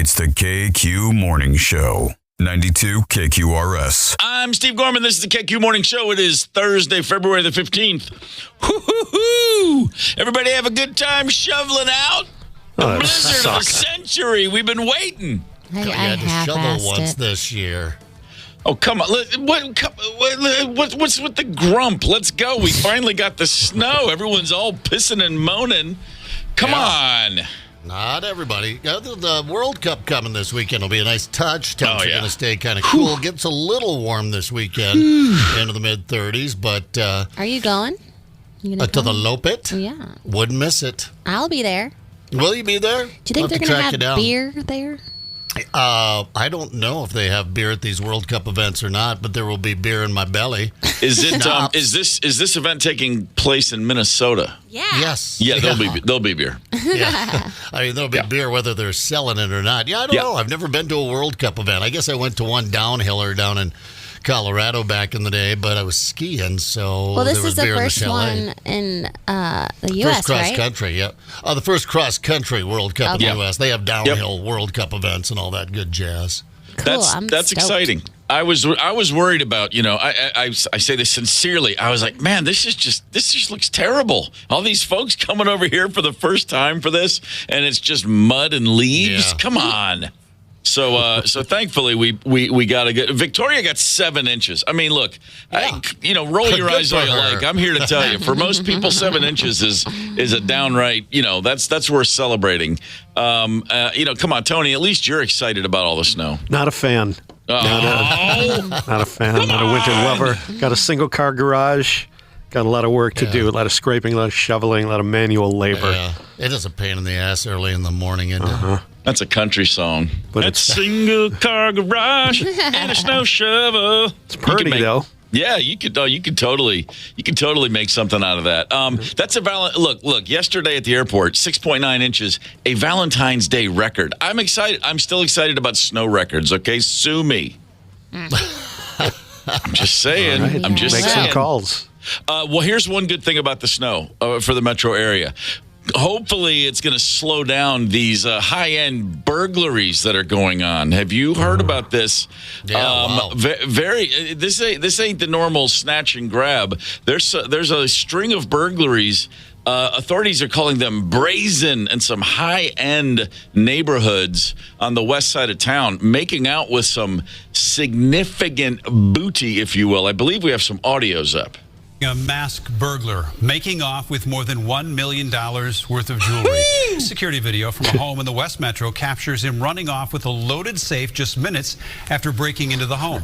It's the KQ Morning Show. 92 KQRS. I'm Steve Gorman. This is the KQ Morning Show. It is Thursday, February the 15th. Hoo-hoo-hoo! Everybody have a good time shoveling out? The blizzard of the century. We've been waiting. I had to shovel once this year. Oh, come on. What's with the grump? Let's go. We finally got the snow. Everyone's all pissing and moaning. Come on. Not everybody. The World Cup coming this weekend will be a nice touch. Temps are going to stay kind of cool. Gets a little warm this weekend into the mid-30s, but... Are you going? To the Lopet? Yeah. Wouldn't miss it. I'll be there. Will you be there? Do you think they're going to have beer there? I don't know if they have beer at these World Cup events or not, but there will be beer in my belly. Is it? Is this event taking place in Minnesota? Yeah. Yes. Yeah, there'll be beer. Yeah. I mean, there'll be beer whether they're selling it or not. Yeah, I don't know. I've never been to a World Cup event. I guess I went to one downhiller down in Colorado back in the day, but I was skiing, so well, this there was is the beer first in the one in the U.S., first cross country, yeah. The first cross country World Cup in the U.S. They have downhill World Cup events and all that good jazz. Cool. That's exciting. I was worried about, I say this sincerely. I was like, man, this just looks terrible. All these folks coming over here for the first time for this, and it's just mud and leaves. Yeah. Come on. So thankfully we got a good. Victoria got 7 inches. I mean, look, roll your eyes all you like. I'm here to tell you, for most people, 7 inches is a downright. That's worth celebrating. Come on, Tony. At least you're excited about all the snow. Not a fan. Not a fan. I'm not a winter lover. Got a single car garage. Got a lot of work to do. A lot of scraping, a lot of shoveling, a lot of manual labor. Yeah. It is a pain in the ass early in the morning, isn't it? That's a country song. But it's single car garage and a snow shovel. It's pretty though. Yeah, you could totally make something out of that. That's a look. Yesterday at the airport, 6.9 inches, a Valentine's Day record. I'm excited. I'm still excited about snow records. Okay, sue me. I'm just saying. Right. I'm just Make saying. some calls. Well, here's one good thing about the snow for the metro area. Hopefully, it's going to slow down these high-end burglaries that are going on. Have you heard about this? Yeah, wow. This ain't the normal snatch and grab. There's a string of burglaries. Authorities are calling them brazen in some high-end neighborhoods on the west side of town, making out with some significant booty, if you will. I believe we have some audios up. A masked burglar making off with more than $1 million worth of jewelry. Security video from a home in the West Metro captures him running off with a loaded safe just minutes after breaking into the home.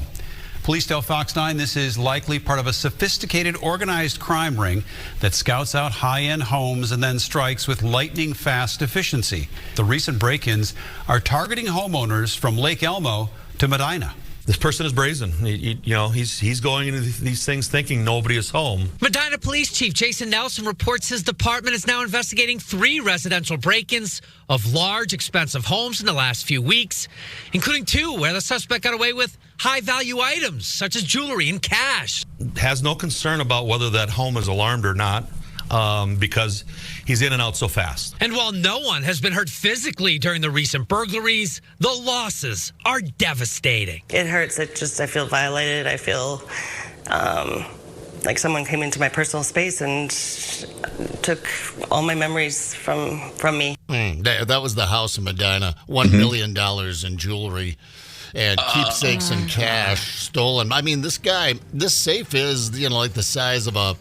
Police tell Fox 9 this is likely part of a sophisticated organized crime ring that scouts out high-end homes and then strikes with lightning-fast efficiency. The recent break-ins are targeting homeowners from Lake Elmo to Medina. This person is brazen. He's going into these things thinking nobody is home. Medina Police Chief Jason Nelson reports his department is now investigating 3 residential break-ins of large, expensive homes in the last few weeks, including 2 where the suspect got away with high-value items such as jewelry and cash. Has no concern about whether that home is alarmed or not. Because he's in and out so fast. And while no one has been hurt physically during the recent burglaries, the losses are devastating. It hurts. I feel violated. I feel like someone came into my personal space and took all my memories from me. That was the house in Medina. $1 million in jewelry and keepsakes and cash stolen. I mean, this safe is, like the size of a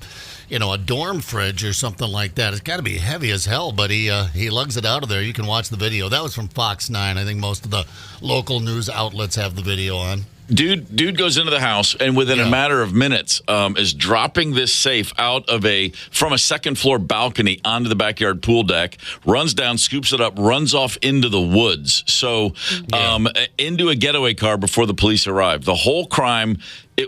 dorm fridge or something like that. It's got to be heavy as hell, but he lugs it out of there. You can watch the video. That was from Fox 9. I think most of the local news outlets have the video on. Dude goes into the house and within a matter of minutes is dropping this safe out of from a second floor balcony onto the backyard pool deck, runs down, scoops it up, runs off into the woods. So into a getaway car before the police arrived. The whole crime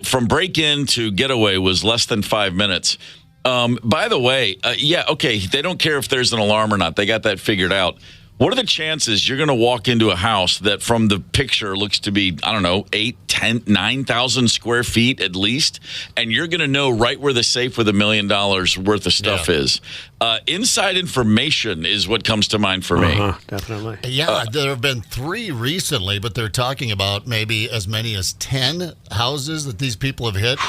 from break-in to getaway was less than 5 minutes. By the way, they don't care if there's an alarm or not. They got that figured out. what are the chances you're going to walk into a house that from the picture looks to be, I don't know, 8, 10, 9,000 square feet at least, and you're going to know right where the safe with $1 million worth of stuff is? Inside information is what comes to mind for me. Definitely. Yeah, there have been 3 recently, but they're talking about maybe as many as 10 houses that these people have hit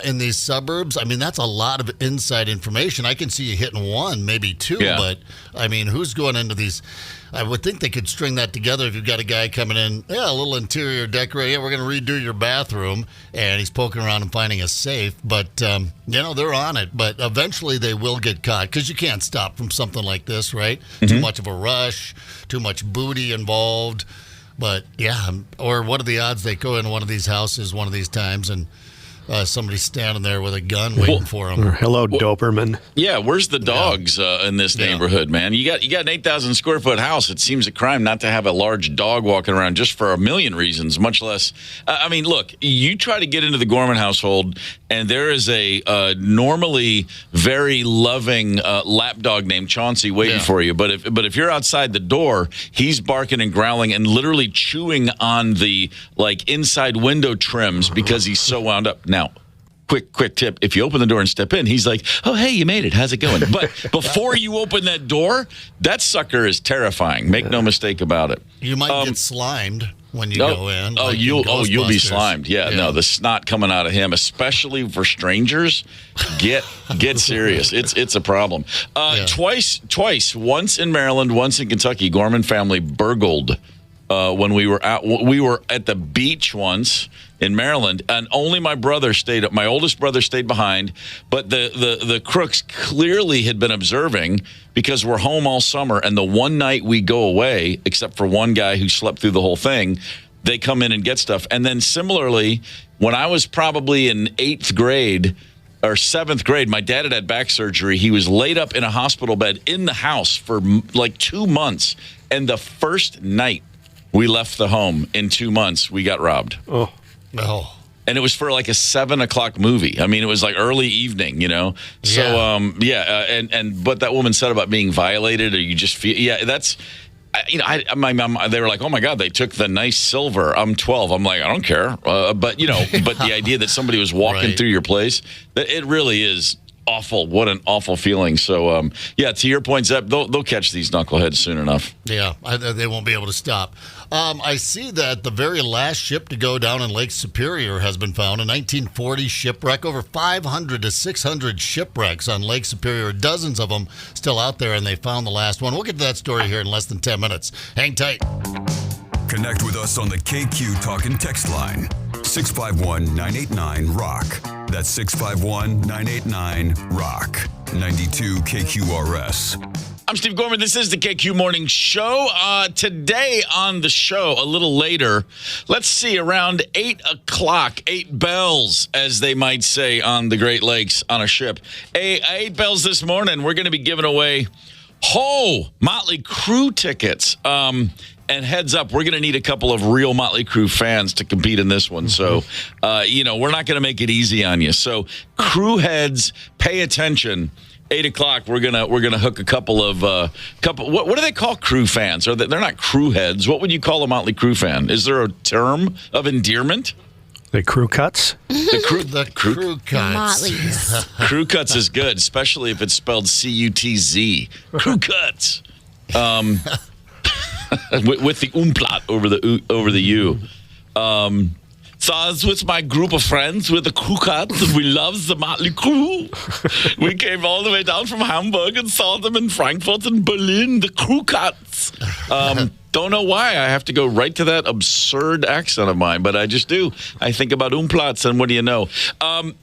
in these suburbs. I mean, that's a lot of inside information. I can see you hitting 1, maybe 2, but I mean, who's going into these? I would think they could string that together if you've got a guy coming in, a little interior decorating. Yeah, we're going to redo your bathroom, and he's poking around and finding a safe. But, they're on it. But eventually they will get caught because you can't stop from something like this, right? Too much of a rush, too much booty involved. But, or what are the odds they go into one of these houses one of these times and somebody's standing there with a gun waiting for them. Or, hello, Doberman. Yeah, where's the dogs in this neighborhood, man? You got an 8,000 square foot house. It seems a crime not to have a large dog walking around just for a million reasons, much less. I mean, look, you try to get into the Gorman household, and there is a normally very loving lapdog named Chauncey waiting for you. But if you're outside the door, he's barking and growling and literally chewing on the inside window trims because he's so wound up. Now, quick tip. If you open the door and step in, he's like, oh, hey, you made it. How's it going? But before you open that door, that sucker is terrifying. Make no mistake about it. You might get slimed when you go in. You'll be slimed. Yeah, no, the snot coming out of him, especially for strangers, get serious. It's a problem. Twice, once in Maryland, once in Kentucky, Gorman family burgled when we were at the beach once in Maryland, and only my oldest brother stayed behind, but the crooks clearly had been observing because we're home all summer, and the one night we go away, except for one guy who slept through the whole thing, they come in and get stuff. And then similarly, when I was probably in 8th grade or 7th grade, my dad had back surgery. He was laid up in a hospital bed in the house for 2 months, and the first night we left the home in 2 months, we got robbed. Oh. And it was for a 7:00 movie. I mean, it was early evening, So, but that woman said about being violated, or you just feel, that's, my mom, they were like, oh my God, they took the nice silver. I'm 12. I'm like, I don't care. But the idea that somebody was walking through your place, it really is awful. What an awful feeling. So, to your point, Zeb, they'll catch these knuckleheads soon enough. Yeah, they won't be able to stop. I see that the very last ship to go down in Lake Superior has been found, a 1940 shipwreck. Over 500 to 600 shipwrecks on Lake Superior, dozens of them still out there, and they found the last one. We'll get to that story here in less than 10 minutes. Hang tight. Connect with us on the KQ Talk and Text line, 651-989-ROCK. That's 651-989-ROCK. 92 KQRS. I'm Steve Gorman. This is the KQ Morning Show. Today on the show, a little later, let's see, around 8 o'clock, 8 bells, as they might say on the Great Lakes on a ship. 8 bells this morning, we're going to be giving away Motley Crue tickets. And heads up, we're going to need a couple of real Motley Crue fans to compete in this one. So, we're not going to make it easy on you. So, Crue heads, pay attention. 8 o'clock, we're gonna hook a couple of what do they call Crue fans? They're not Crue heads. What would you call a Motley Crue fan? Is there a term of endearment? The crew cuts? The crew cuts. Motley's. Crew cuts is good, especially if it's spelled C-U-T-Z. Crew cuts. With the umlaut over the U. So I was with my group of friends with the Crew Cuts, and we loved the Motley Crue. We came all the way down from Hamburg and saw them in Frankfurt and Berlin, the Crew Cuts. Don't know why I have to go right to that absurd accent of mine, but I just do. I think about umplauts, and what do you know?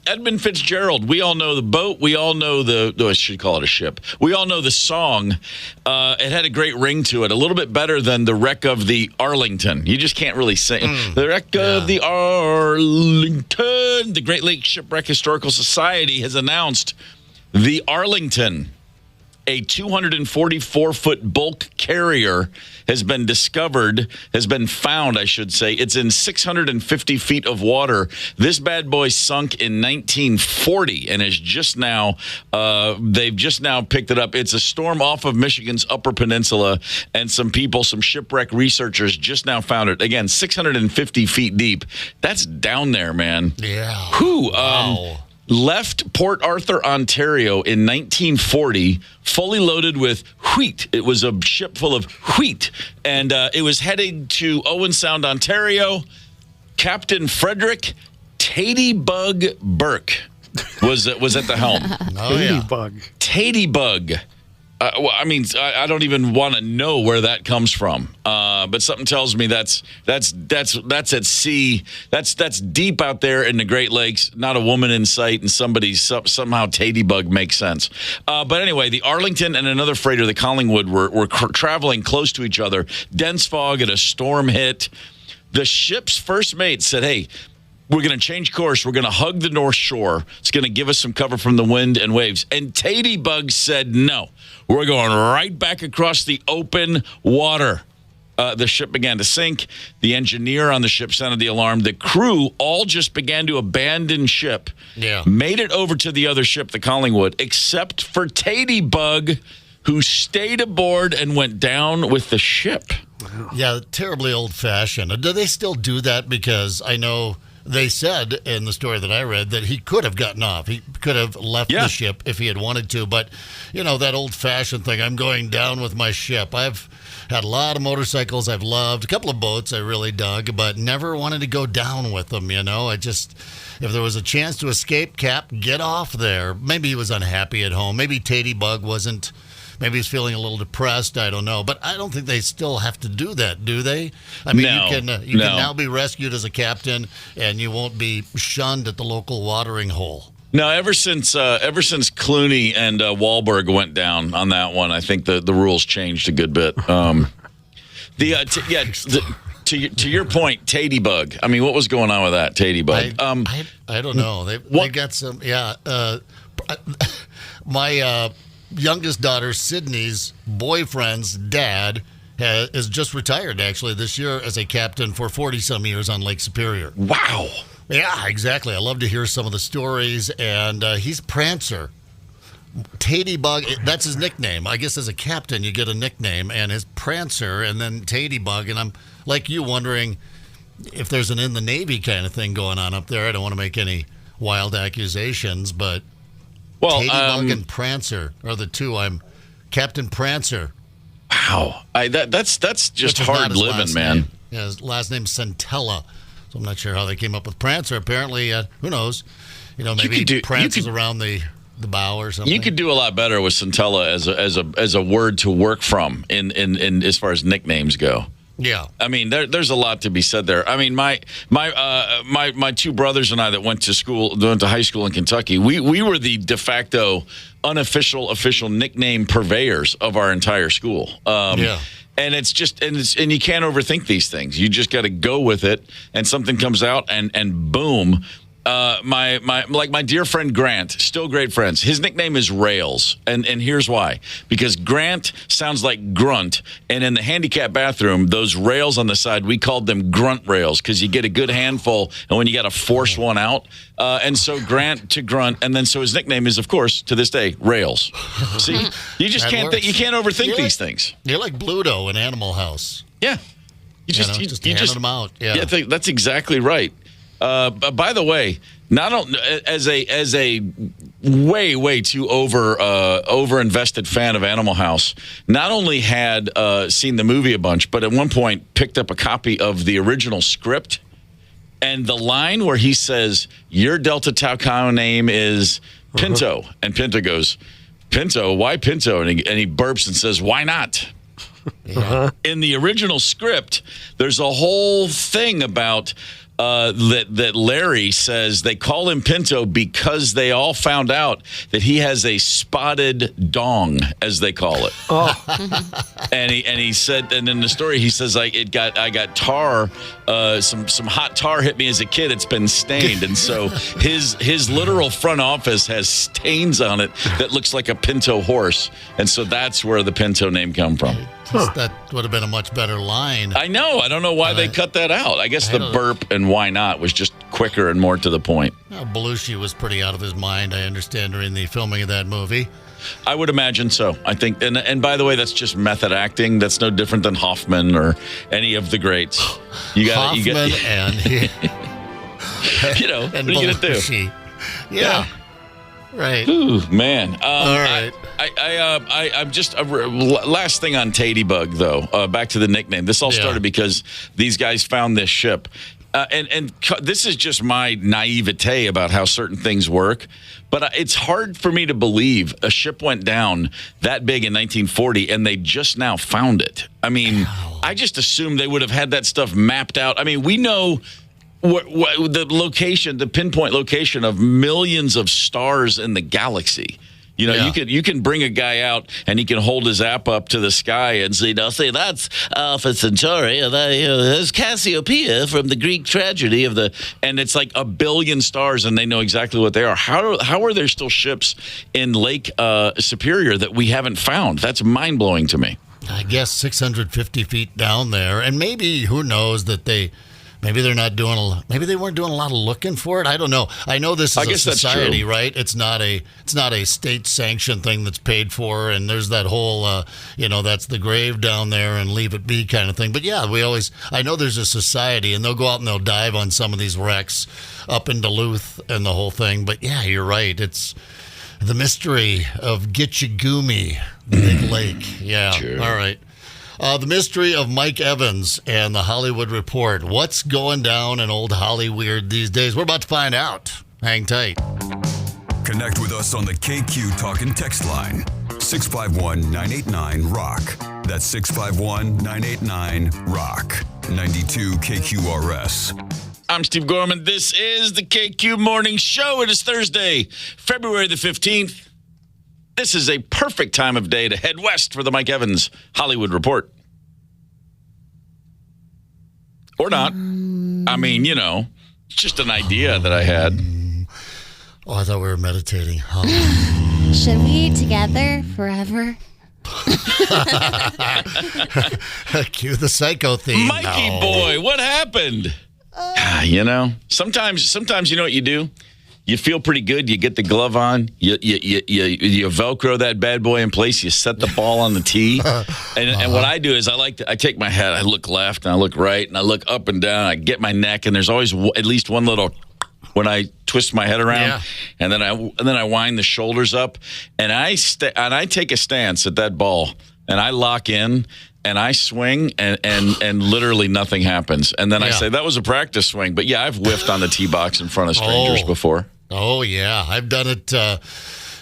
Edmund Fitzgerald, we all know the boat. We all know I should call it a ship. We all know the song. It had a great ring to it, a little bit better than the wreck of the Arlington. You just can't really sing. The wreck of the Arlington. The Great Lakes Shipwreck Historical Society has announced the Arlington a 244-foot bulk carrier has been found, I should say. It's in 650 feet of water. This bad boy sunk in 1940 and is just now, they've just now picked it up. It's a storm off of Michigan's Upper Peninsula, and some shipwreck researchers just now found it. Again, 650 feet deep. That's down there, man. Yeah. Wow. Left Port Arthur, Ontario in 1940, fully loaded with wheat. It was a ship full of wheat, and it was headed to Owen Sound, Ontario. Captain Frederick Tatybug Burke was at the helm. Tatybug. Tatybug. Well, I mean, I don't even want to know where that comes from. But something tells me that's at sea. That's deep out there in the Great Lakes. Not a woman in sight, and somehow Tatybug makes sense. But anyway, the Arlington and another freighter, the Collingwood, were traveling close to each other. Dense fog and a storm hit. The ship's first mate said, "Hey, we're going to change course. We're going to hug the North Shore. It's going to give us some cover from the wind and waves." And Tatybug said, "No, we're going right back across the open water." The ship began to sink. The engineer on the ship sounded the alarm. The crew all just began to abandon ship. Yeah. Made it over to the other ship, the Collingwood, except for Tatybug, who stayed aboard and went down with the ship. Yeah, terribly old-fashioned. Do they still do that? Because I know they said in the story that I read that he could have gotten off. He could have left the ship if he had wanted to. But, that old-fashioned thing, I'm going down with my ship. I've had a lot of motorcycles I've loved, a couple of boats I really dug, but never wanted to go down with them, if there was a chance to escape, Cap, get off there. Maybe he was unhappy at home. Maybe Tatybug wasn't. Maybe he's feeling a little depressed. I don't know. But I don't think they still have to do that, do they? I mean, no, you can now be rescued as a captain, and you won't be shunned at the local watering hole. No, ever since Clooney and Wahlberg went down on that one, I think the rules changed a good bit. To your point, Tatybug. I mean, what was going on with that Tatybug? I don't know. They got some. Yeah, my youngest daughter Sydney's boyfriend's dad is just retired actually this year as a captain for 40-some years on Lake Superior. Wow. Yeah, exactly. I love to hear some of the stories, and he's Prancer. Tatybug, that's his nickname. I guess as a captain, you get a nickname, and his Prancer, and then Tatybug, and I'm like you wondering if there's an in the Navy kind of thing going on up there. I don't want to make any wild accusations, but Tatybug and Prancer are the two. I'm Captain Prancer. Wow. That's just hard living, man. Name. Yeah, his last name's Centella. So I'm not sure how they came up with Prancer. Apparently, who knows? Maybe he prances around the bow or something. You could do a lot better with Centella as a word to work from in as far as nicknames go. Yeah, I mean, there's a lot to be said there. I mean, my two brothers and I that went to high school in Kentucky, we were the de facto official nickname purveyors of our entire school. Yeah. And it's just and you can't overthink these things. You just got to go with it, and something comes out, and boom. My dear friend Grant, still great friends. His nickname is Rails, and here's why. Because Grant sounds like grunt, and in the handicap bathroom, those rails on the side, we called them grunt rails because you get a good handful, and when you got to force one out, and so Grant to grunt, and then so his nickname is, of course, to this day, Rails. See, you just can't overthink these things. You're like Bluto in Animal House. Yeah, you just hand them out. Yeah, that's exactly right. By the way, not only as a way too over invested fan of Animal House, not only had seen the movie a bunch, but at one point picked up a copy of the original script, and the line where he says, "Your Delta Tau cow name is Pinto," and Pinto goes, "Pinto? Why Pinto?" And he burps and says, "Why not?" In the original script, there's a whole thing about that Larry says they call him Pinto because they all found out that he has a spotted dong, as they call it. And he said, and in the story he says, I got tar, some hot tar hit me as a kid. It's been stained, and so his literal front office has stains on it that looks like a Pinto horse, and so that's where the Pinto name come from. That would have been a much better line. I know. I don't know why they cut that out. I guess the burp and why not was just quicker and more to the point. Belushi was pretty out of his mind, I understand, during the filming of that movie. I would imagine so. I think, and by the way, that's just method acting. That's no different than Hoffman or any of the greats. Hoffman and what are you gonna do? Yeah. Right. Ooh, man. All right. I'm just last thing on Tadybug though. Back to the nickname. This all started because these guys found this ship, and this is just my naivete about how certain things work. But it's hard for me to believe a ship went down that big in 1940 and they just now found it. I mean, I just assumed they would have had that stuff mapped out. I mean, we know. What the location, the pinpoint location of millions of stars in the galaxy. You can bring a guy out and he can hold his app up to the sky and say, that's Alpha Centauri, and there's Cassiopeia from the Greek tragedy and it's like a billion stars, and they know exactly what they are. How are there still ships in Lake Superior that we haven't found? That's mind blowing to me. I guess 650 feet down there, and maybe who knows that maybe they're not doing maybe they weren't doing a lot of looking for it. I don't know. I know this is a society, right? It's not a state sanctioned thing that's paid for, and there's that whole that's the grave down there and leave it be kind of thing. But yeah, I know there's a society, and they'll go out and they'll dive on some of these wrecks up in Duluth and the whole thing. But yeah, you're right. It's the mystery of Gitchagumi, the big lake. Yeah. Sure. All right. The mystery of Mike Evans and the Hollywood Report. What's going down in old Hollyweird these days? We're about to find out. Hang tight. Connect with us on the KQ Talk and Text line. 651-989-ROCK. That's 651-989-ROCK. 92 KQRS. I'm Steve Gorman. This is the KQ Morning Show. It is Thursday, February the 15th. This is a perfect time of day to head west for the Mike Evans Hollywood Report. Or not. I mean, it's just an idea that I had. Oh, I thought we were meditating. Should we be together forever? Cue the psycho theme. Mikey boy, what happened? Sometimes you know what you do? You feel pretty good. You get the glove on. You Velcro that bad boy in place. You set the ball on the tee. And what I do is I take my head. I look left and I look right and I look up and down. I get my neck, and there's always at least one little when I twist my head around, and then I wind the shoulders up, and I take a stance at that ball, and I lock in. And I swing, and literally nothing happens. And then I say, that was a practice swing. But, I've whiffed on the tee box in front of strangers before. Oh, yeah. I've done it,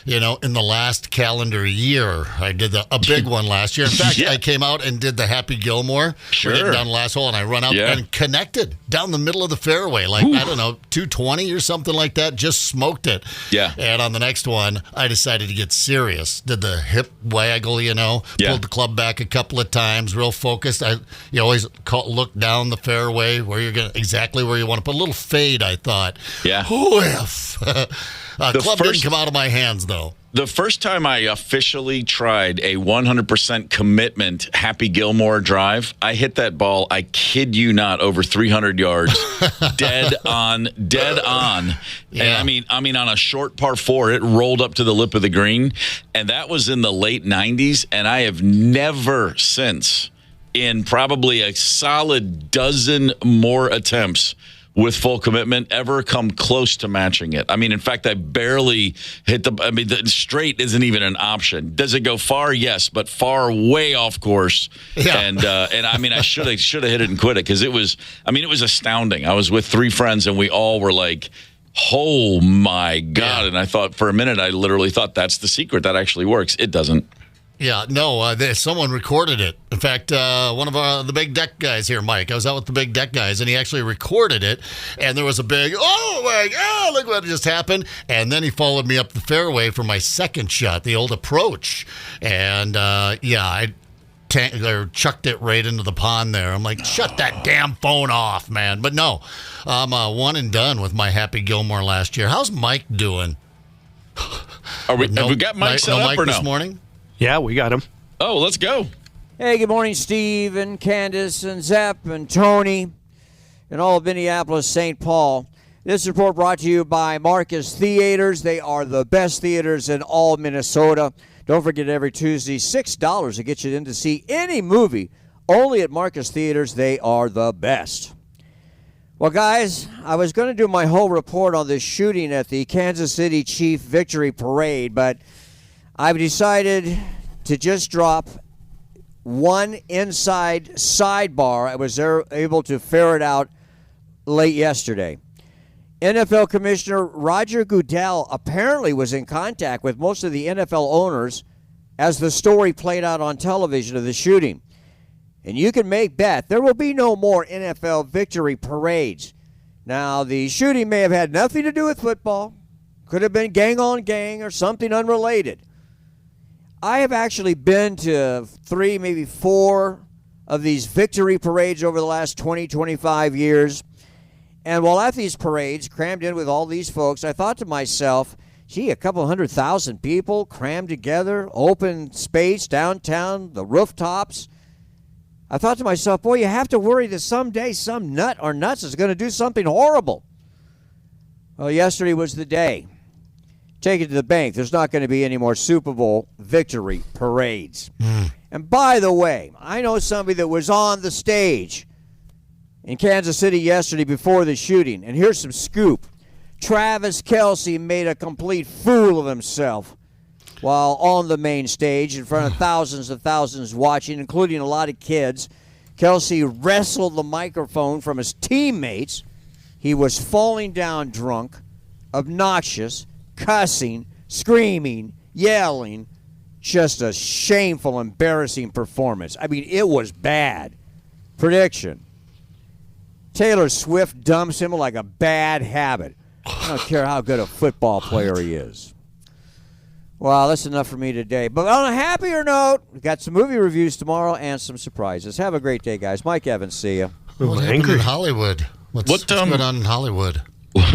in the last calendar year. I did a big one last year. In fact, I came out and did the Happy Gilmore. Sure. Down the last hole, and I run out and connected down the middle of the fairway. I don't know, 220 or something like that. Just smoked it. Yeah. And on the next one, I decided to get serious. Did the hip waggle, pulled the club back a couple of times, real focused. You always look down the fairway exactly where you want to put a little fade, I thought. Yeah. Whiff. Club didn't come out of my hands, though. The first time I officially tried a 100% commitment Happy Gilmore drive, I hit that ball, I kid you not, over 300 yards, dead on. Yeah. And I mean, on a short par 4, it rolled up to the lip of the green, and that was in the late 90s, and I have never since, in probably a solid dozen more attempts with full commitment, ever come close to matching it. I mean, in fact, I barely hit the straight isn't even an option. Does it go far? Yes, but far way off course. Yeah. And I mean, I should have hit it and quit it, because it was astounding. I was with 3 friends, and we all were like, oh my God. And I thought for a minute, I literally thought that's the secret. That actually works. It doesn't. Yeah, no, someone recorded it. In fact, one of the big deck guys here, Mike, I was out with the big deck guys, and he actually recorded it, and there was a big, oh, my God, look what just happened. And then he followed me up the fairway for my second shot, the old approach. And, I chucked it right into the pond there. I'm like, shut that damn phone off, man. But no, I'm one and done with my Happy Gilmore last year. How's Mike doing? Have we got Mike set up Mike or no? this morning? Yeah, we got him. Oh, let's go. Hey, good morning, Steve and Candace and Zepp and Tony and all of Minneapolis, St. Paul. This report brought to you by Marcus Theaters. They are the best theaters in all Minnesota. Don't forget, every Tuesday, $6 to get you in to see any movie. Only at Marcus Theaters, they are the best. Well, guys, I was going to do my whole report on this shooting at the Kansas City Chief Victory Parade, but I've decided to just drop one inside sidebar. I was able to ferret out late yesterday. NFL Commissioner Roger Goodell apparently was in contact with most of the NFL owners as the story played out on television of the shooting. And you can make bet there will be no more NFL victory parades. Now, the shooting may have had nothing to do with football. Could have been gang on gang or something unrelated. I have actually been to 3, maybe 4 of these victory parades over the last 20, 25 years. And while at these parades, crammed in with all these folks, I thought to myself, gee, a couple 100,000 people crammed together, open space downtown, the rooftops. I thought to myself, boy, you have to worry that someday some nut or nuts is going to do something horrible. Well, yesterday was the day. Take it to the bank. There's not going to be any more Super Bowl victory parades. And by the way, I know somebody that was on the stage in Kansas City yesterday before the shooting. And here's some scoop. Travis Kelce made a complete fool of himself while on the main stage in front of thousands watching, including a lot of kids. Kelce wrestled the microphone from his teammates. He was falling down drunk, obnoxious, cussing, screaming, yelling. Just a shameful, embarrassing performance. I mean, it was bad. Prediction. Taylor Swift dumps him like a bad habit. I don't care how good a football player he is. Well, that's enough for me today. But on a happier note, we've got some movie reviews tomorrow and some surprises. Have a great day, guys. Mike Evans, see you. What happened in Hollywood? What's going on in Hollywood?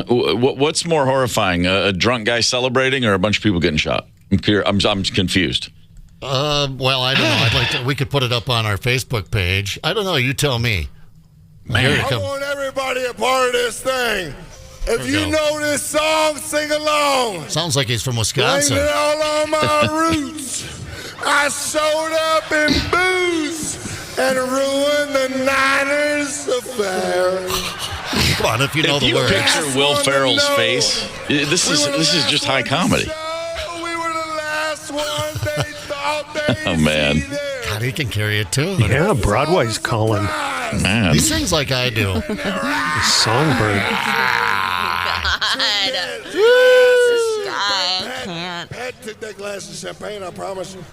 What's more horrifying, a drunk guy celebrating or a bunch of people getting shot? I'm confused. Well, I don't know. We could put it up on our Facebook page. I don't know. You tell me. Man. I want everybody a part of this thing. If you know this song, sing along. Sounds like he's from Wisconsin. Blame it all on my roots. I showed up in booze and ruined the Niners affair. Come on, if you know the words. If you picture Will Ferrell's face, this is just high comedy. We were the last one they thought they'd Oh, man. God, he can carry it too. Yeah, Broadway's calling. Man. He sings like I do. Songbird. I can't. Pat, take that glass of champagne, I promise you.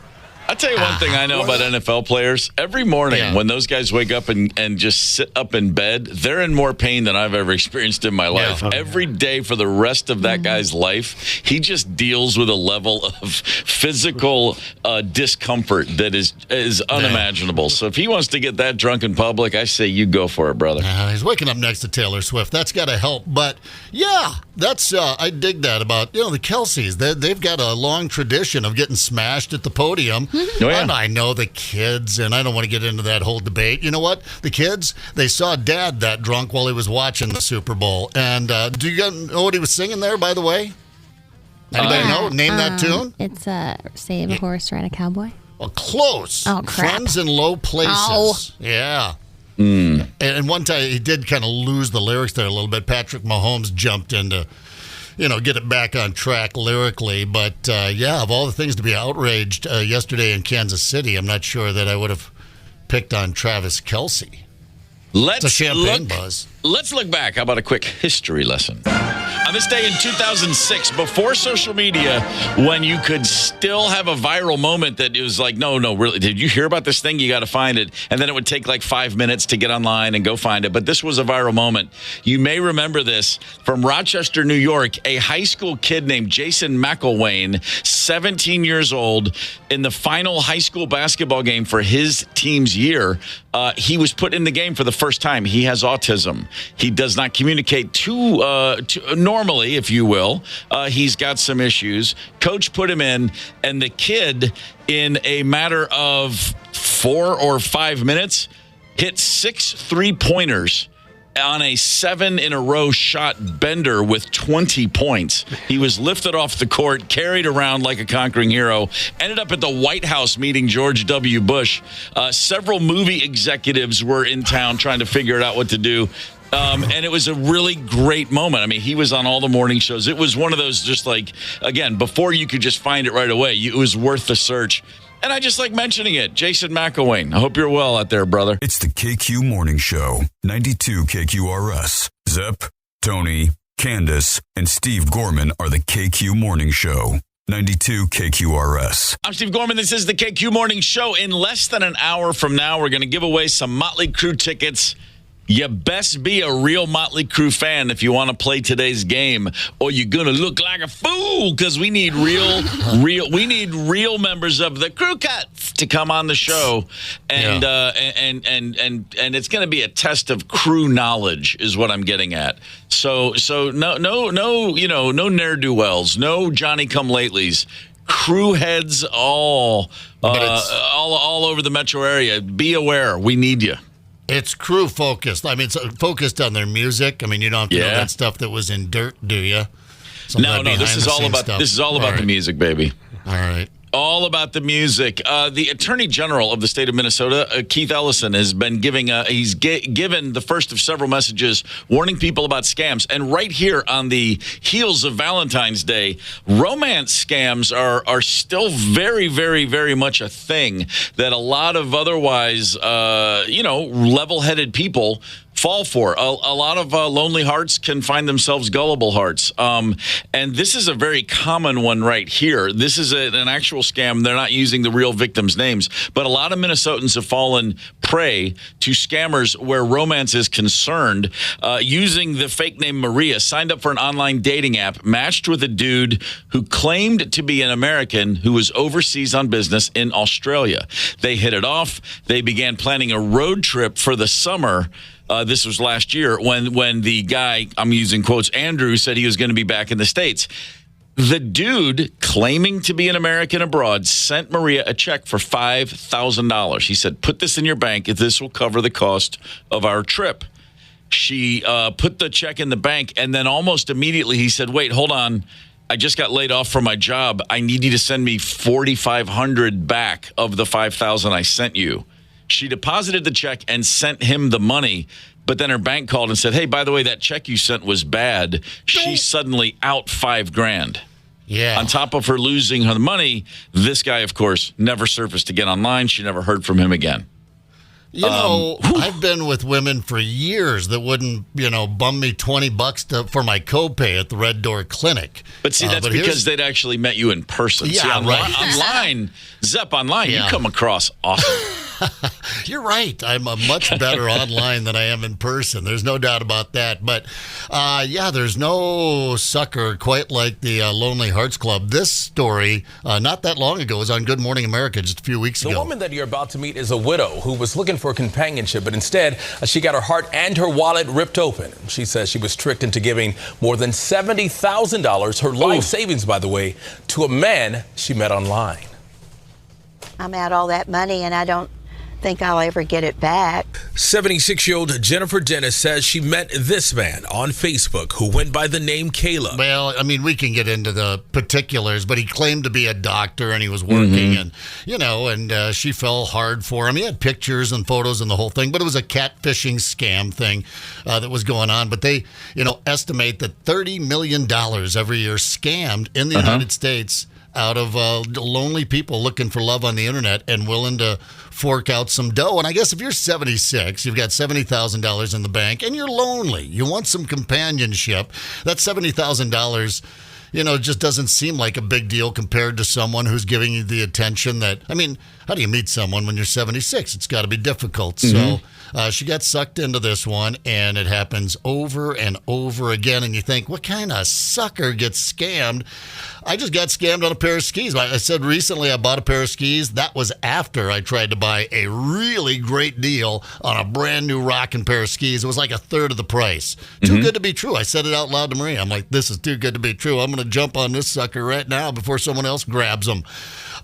I'll tell you one thing I know about NFL players. Every morning when those guys wake up and just sit up in bed, they're in more pain than I've ever experienced in my life. Yeah. Every day for the rest of that guy's life, he just deals with a level of physical discomfort that is unimaginable. So if he wants to get that drunk in public, I say you go for it, brother. He's waking up next to Taylor Swift. That's got to help. But, yeah, that's I dig that about, the Kelce's. They've got a long tradition of getting smashed at the podium. Oh, yeah. And I know the kids, and I don't want to get into that whole debate. You know what? The kids, they saw Dad that drunk while he was watching the Super Bowl. And do you know what he was singing there, by the way? Anybody know? Name that tune? It's Save a Horse, Ride a Cowboy. Well, close. Oh, crap. Friends in Low Places. Oh. Yeah. And one time he did kind of lose the lyrics there a little bit. Patrick Mahomes jumped in to, get it back on track lyrically. But, of all the things to be outraged yesterday in Kansas City, I'm not sure that I would have picked on Travis Kelce. It's a champagne buzz. Let's look back. How about a quick history lesson? On this day in 2006, before social media, when you could still have a viral moment that it was like, no, really, did you hear about this thing? You got to find it. And then it would take like 5 minutes to get online and go find it. But this was a viral moment. You may remember this from Rochester, New York. A high school kid named Jason McElwain, 17 years old, in the final high school basketball game for his team's year, he was put in the game for the first time. He has autism. He does not communicate too normally, if you will. He's got some issues. Coach put him in, and the kid, in a matter of 4 or 5 minutes, hit 6 3-pointers on a 7-in-a-row shot bender with 20 points. He was lifted off the court, carried around like a conquering hero, ended up at the White House meeting George W. Bush. Several movie executives were in town trying to figure out what to do. And it was a really great moment. I mean, he was on all the morning shows. It was one of those just like, again, before you could just find it right away, it was worth the search. And I just like mentioning it. Jason McElwain, I hope you're well out there, brother. It's the KQ Morning Show, 92 KQRS. Zep, Tony, Candace, and Steve Gorman are the KQ Morning Show, 92 KQRS. I'm Steve Gorman. This is the KQ Morning Show. In less than an hour from now, we're going to give away some Motley Crue tickets. You best be a real Motley Crue fan if you want to play today's game, or you're gonna look like a fool because we need real members of the Crew Cuts to come on the show, and it's gonna be a test of Crew knowledge, is what I'm getting at. So no ne'er-do-wells, no Johnny-come-latelys. Crew heads all over the metro area. Be aware, we need you. It's Crew focused. I mean, it's focused on their music. I mean, you don't have to know that stuff that was in Dirt, do you? No. This is all about the music, baby. All right. All about the music. The Attorney General of the state of Minnesota, Keith Ellison, has been giving given the first of several messages warning people about scams. And right here on the heels of Valentine's Day, romance scams are still very, very, very much a thing that a lot of otherwise, level-headed people fall for. A lot of lonely hearts can find themselves gullible hearts. And this is a very common one right here. This is an actual scam. They're not using the real victims' names. But a lot of Minnesotans have fallen prey to scammers where romance is concerned, using the fake name Maria, signed up for an online dating app, matched with a dude who claimed to be an American who was overseas on business in Australia. They hit it off. They began planning a road trip for the summer. This was last year when the guy, I'm using quotes, Andrew, said he was going to be back in the States. The dude, claiming to be an American abroad, sent Maria a check for $5,000. He said, put this in your bank. This will cover the cost of our trip. She put the check in the bank, and then almost immediately he said, wait, hold on. I just got laid off from my job. I need you to send me $4,500 back of the $5,000 I sent you. She deposited the check and sent him the money, but then her bank called and said, hey, by the way, that check you sent was bad. She's suddenly out $5,000. Yeah. On top of her losing her money, this guy, of course, never surfaced again online. She never heard from him again. You know, I've been with women for years that wouldn't, bum me $20 for my copay at the Red Door Clinic. But see, that's because they'd actually met you in person. Yeah, see, right. Online, you come across awesome. You're right. I'm a much better online than I am in person. There's no doubt about that. But, there's no sucker quite like the Lonely Hearts Club. This story, not that long ago, was on Good Morning America just a few weeks ago. The woman that you're about to meet is a widow who was looking for companionship, but instead she got her heart and her wallet ripped open. She says she was tricked into giving more than $70,000, her life savings, by the way, to a man she met online. I'm out all that money and I don't think I'll ever get it back. 76-year-old Jennifer Dennis says she met this man on Facebook who went by the name Caleb. Well, I mean, we can get into the particulars, but he claimed to be a doctor and he was working and she fell hard for him. He had pictures and photos and the whole thing, but it was a catfishing scam thing that was going on. But they, estimate that $30 million every year scammed in the United States out of lonely people looking for love on the internet and willing to fork out some dough. And I guess if you're 76, you've got $70,000 in the bank, and you're lonely, you want some companionship, that $70,000, just doesn't seem like a big deal compared to someone who's giving you the attention that, how do you meet someone when you're 76? It's got to be difficult. Mm-hmm. So she got sucked into this one, and it happens over and over again. And you think, what kind of sucker gets scammed? I just got scammed on a pair of skis. I said recently I bought a pair of skis. That was after I tried to buy a really great deal on a brand new rocking pair of skis. It was like a third of the price. Too good to be true. I said it out loud to Maria. I'm like, this is too good to be true. I'm going to jump on this sucker right now before someone else grabs them.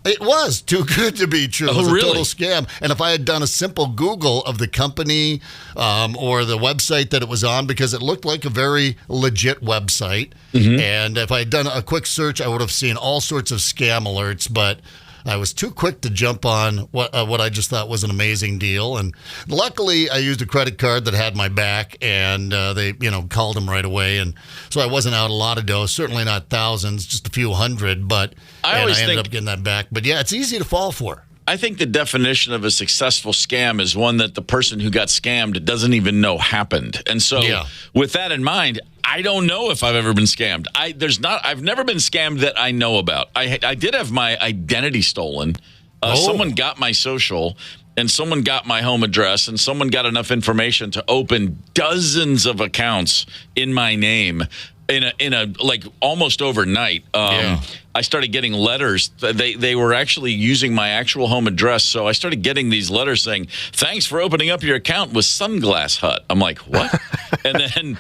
It was too good to be true. It was a total scam. And if I had done a simple Google of the company or the website that it was on, because it looked like a very legit website, and if I had done a quick search, I would have seen all sorts of scam alerts, but I was too quick to jump on what I just thought was an amazing deal. And luckily, I used a credit card that had my back, and they called them right away. And so I wasn't out a lot of dough, certainly not thousands, just a few hundred, but I ended up getting that back. But yeah, it's easy to fall for. I think the definition of a successful scam is one that the person who got scammed doesn't even know happened. And so with that in mind, I don't know if I've ever been scammed. I've never been scammed that I know about. I did have my identity stolen. Someone got my social, and someone got my home address, and someone got enough information to open dozens of accounts in my name. In a like almost overnight, I started getting letters. They were actually using my actual home address, so I started getting these letters saying, "Thanks for opening up your account with Sunglass Hut." I'm like, what? and then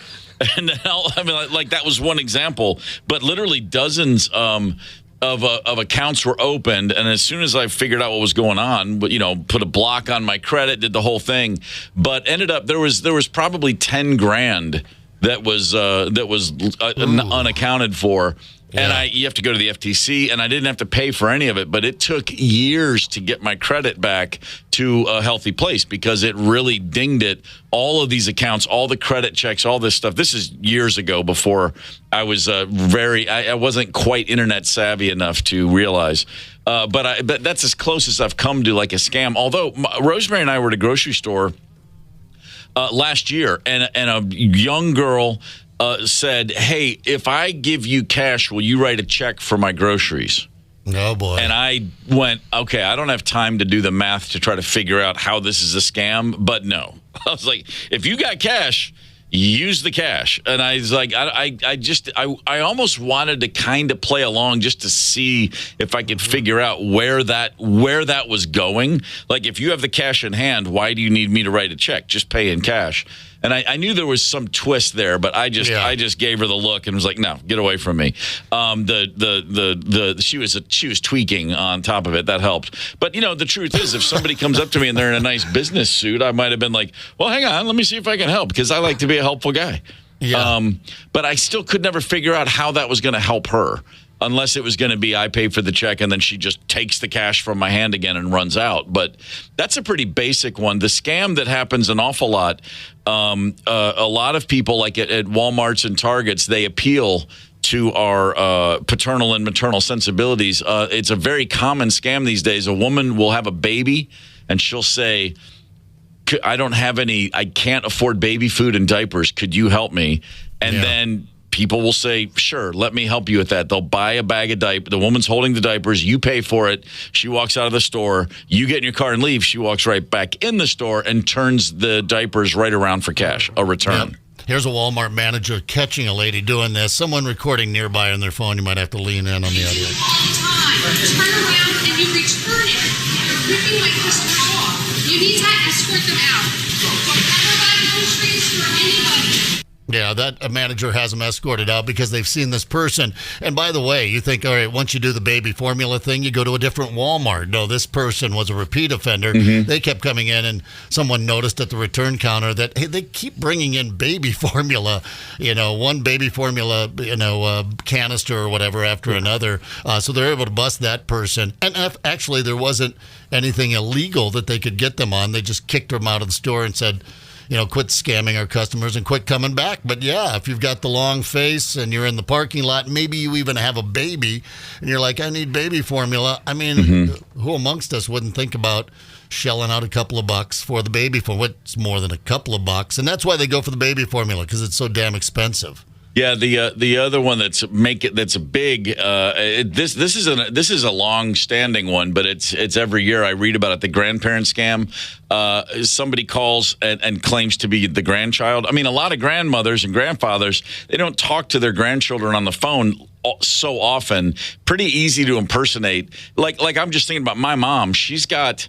that was one example, but literally dozens of accounts were opened, and as soon as I figured out what was going on, put a block on my credit, did the whole thing, but ended up there was probably $10,000 that was unaccounted for. And you have to go to the FTC, and I didn't have to pay for any of it, but it took years to get my credit back to a healthy place because it really dinged it. All of these accounts, all the credit checks, all this stuff. This is years ago before I was I wasn't quite internet savvy enough to realize. But that's as close as I've come to like a scam. Although Rosemary and I were at a grocery store last year, and a young girl said, "Hey, if I give you cash, will you write a check for my groceries?" Oh, boy. And I went, okay, I don't have time to do the math to try to figure out how this is a scam, but no. I was like, if you got cash, use the cash. And I was like, I almost wanted to kind of play along just to see if I could figure out where that was going. Like, if you have the cash in hand, why do you need me to write a check? Just pay in cash. And I knew there was some twist there, but I just gave her the look and was like, no, get away from me. She was tweaking on top of it. That helped. But the truth is, if somebody comes up to me and they're in a nice business suit, I might have been like, well, hang on, let me see if I can help, because I like to be a helpful guy. Yeah. But I still could never figure out how that was going to help her. Unless it was going to be I pay for the check and then she just takes the cash from my hand again and runs out. But that's a pretty basic one. The scam that happens an awful lot, a lot of people like at Walmarts and Targets, they appeal to our paternal and maternal sensibilities. It's a very common scam these days. A woman will have a baby and she'll say, I can't afford baby food and diapers. Could you help me? And then people will say, sure, let me help you with that. They'll buy a bag of diapers. The woman's holding the diapers. You pay for it. She walks out of the store. You get in your car and leave. She walks right back in the store and turns the diapers right around for cash, a return. Yep. Here's a Walmart manager catching a lady doing this. Someone recording nearby on their phone. You might have to lean in on the audio. Turn around and you return it. You're ripping my customer off. You need to escort them out. Don't ever buy groceries for anybody. Yeah, that manager has them escorted out because they've seen this person. And by the way, you think, all right, once you do the baby formula thing, you go to a different Walmart. No, this person was a repeat offender. Mm-hmm. They kept coming in, and someone noticed at the return counter that, hey, they keep bringing in baby formula, one baby formula, canister or whatever after another. So they're able to bust that person. And if actually there wasn't anything illegal that they could get them on, they just kicked them out of the store and said, quit scamming our customers and quit coming back. But yeah, if you've got the long face and you're in the parking lot, maybe you even have a baby and you're like, I need baby formula. I mean, who amongst us wouldn't think about shelling out a couple of bucks for the baby formula? What's more than a couple of bucks? And that's why they go for the baby formula, because it's so damn expensive. Yeah, the other one that's a big. This is a long-standing one, but it's every year I read about it. The grandparent scam. Somebody calls and claims to be the grandchild. I mean, a lot of grandmothers and grandfathers, they don't talk to their grandchildren on the phone so often. Pretty easy to impersonate. Like I'm just thinking about my mom. She's got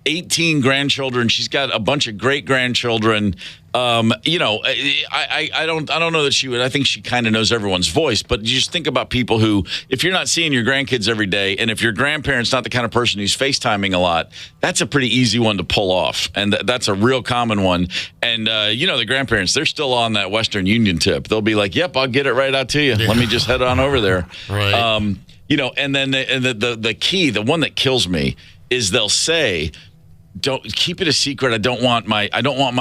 18 grandchildren. She's got a bunch of great grandchildren. I don't know that she would. I think she kind of knows everyone's voice. But you just think about people who, if you're not seeing your grandkids every day, and if your grandparent's not the kind of person who's FaceTiming a lot, that's a pretty easy one to pull off, and that's a real common one. And the grandparents, they're still on that Western Union tip. They'll be like, "Yep, I'll get it right out to you. Yeah. Let me just head on over there." Right. And then the key, the one that kills me, is they'll say, don't keep it a secret. I don't want my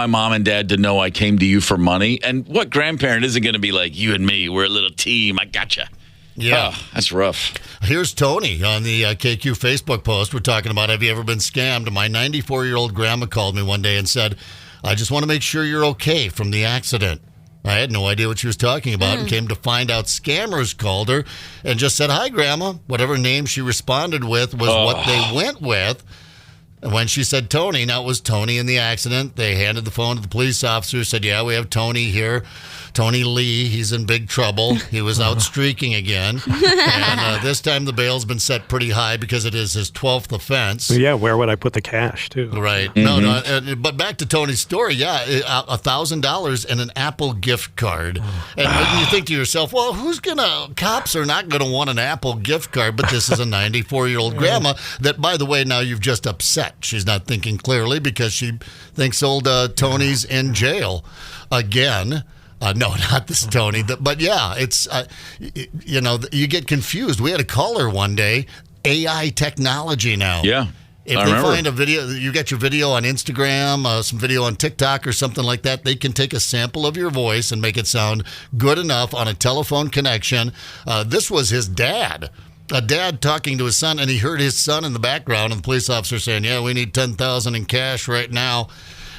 mom and dad to know I came to you for money. And what grandparent isn't going to be like, you and me, we're a little team. I gotcha. Yeah. Oh, that's rough. Here's Tony on the KQ Facebook post. We're talking about, have you ever been scammed? My 94-year-old grandma called me one day and said, I just want to make sure you're okay from the accident. I had no idea what she was talking about and came to find out scammers called her and just said, hi, Grandma. Whatever name she responded with was what they went with. And when she said Tony, now it was Tony in the accident. They handed the phone to the police officer, said, yeah, we have Tony here. Tony Lee, he's in big trouble. He was out streaking again. And this time the bail's been set pretty high because it is his 12th offense. Yeah, where would I put the cash, too? Right. No, but back to Tony's story, yeah, $1,000 and an Apple gift card. And you think to yourself, well, cops are not going to want an Apple gift card, but this is a 94-year-old grandma that, by the way, now you've just upset. She's not thinking clearly because she thinks old Tony's in jail again. No, not this Tony. But yeah, it's, you get confused. We had a caller one day, AI technology now. Yeah. If they find a video, you get your video on Instagram, some video on TikTok or something like that, they can take a sample of your voice and make it sound good enough on a telephone connection. This was his dad. A dad talking to his son, and he heard his son in the background, and the police officer saying, yeah, we need $10,000 in cash right now.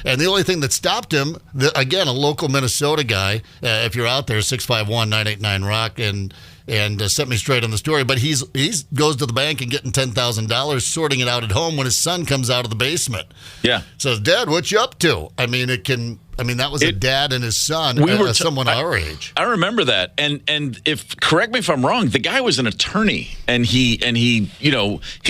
And the only thing that stopped him, again, a local Minnesota guy, if you're out there, 651-989-ROCK, and set me straight on the story. But he goes to the bank and getting $10,000, sorting it out at home when his son comes out of the basement. Yeah. Says, Dad, what you up to? I mean, that was a dad and his son, someone our age. I remember that. And correct me if I'm wrong, the guy was an attorney, and he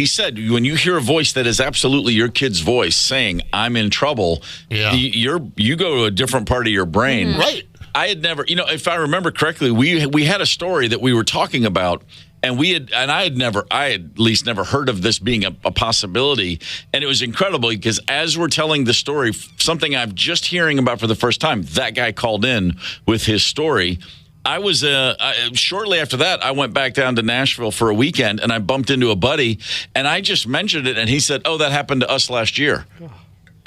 said, when you hear a voice that is absolutely your kid's voice saying, I'm in trouble, you go to a different part of your brain. Mm-hmm. Right. I had never, if I remember correctly, we had a story that we were talking about, and I had at least never heard of this being a possibility. And it was incredible because as we're telling the story, something I'm just hearing about for the first time, that guy called in with his story. I was shortly after that, I went back down to Nashville for a weekend, and I bumped into a buddy, and I just mentioned it, and he said, "Oh, that happened to us last year."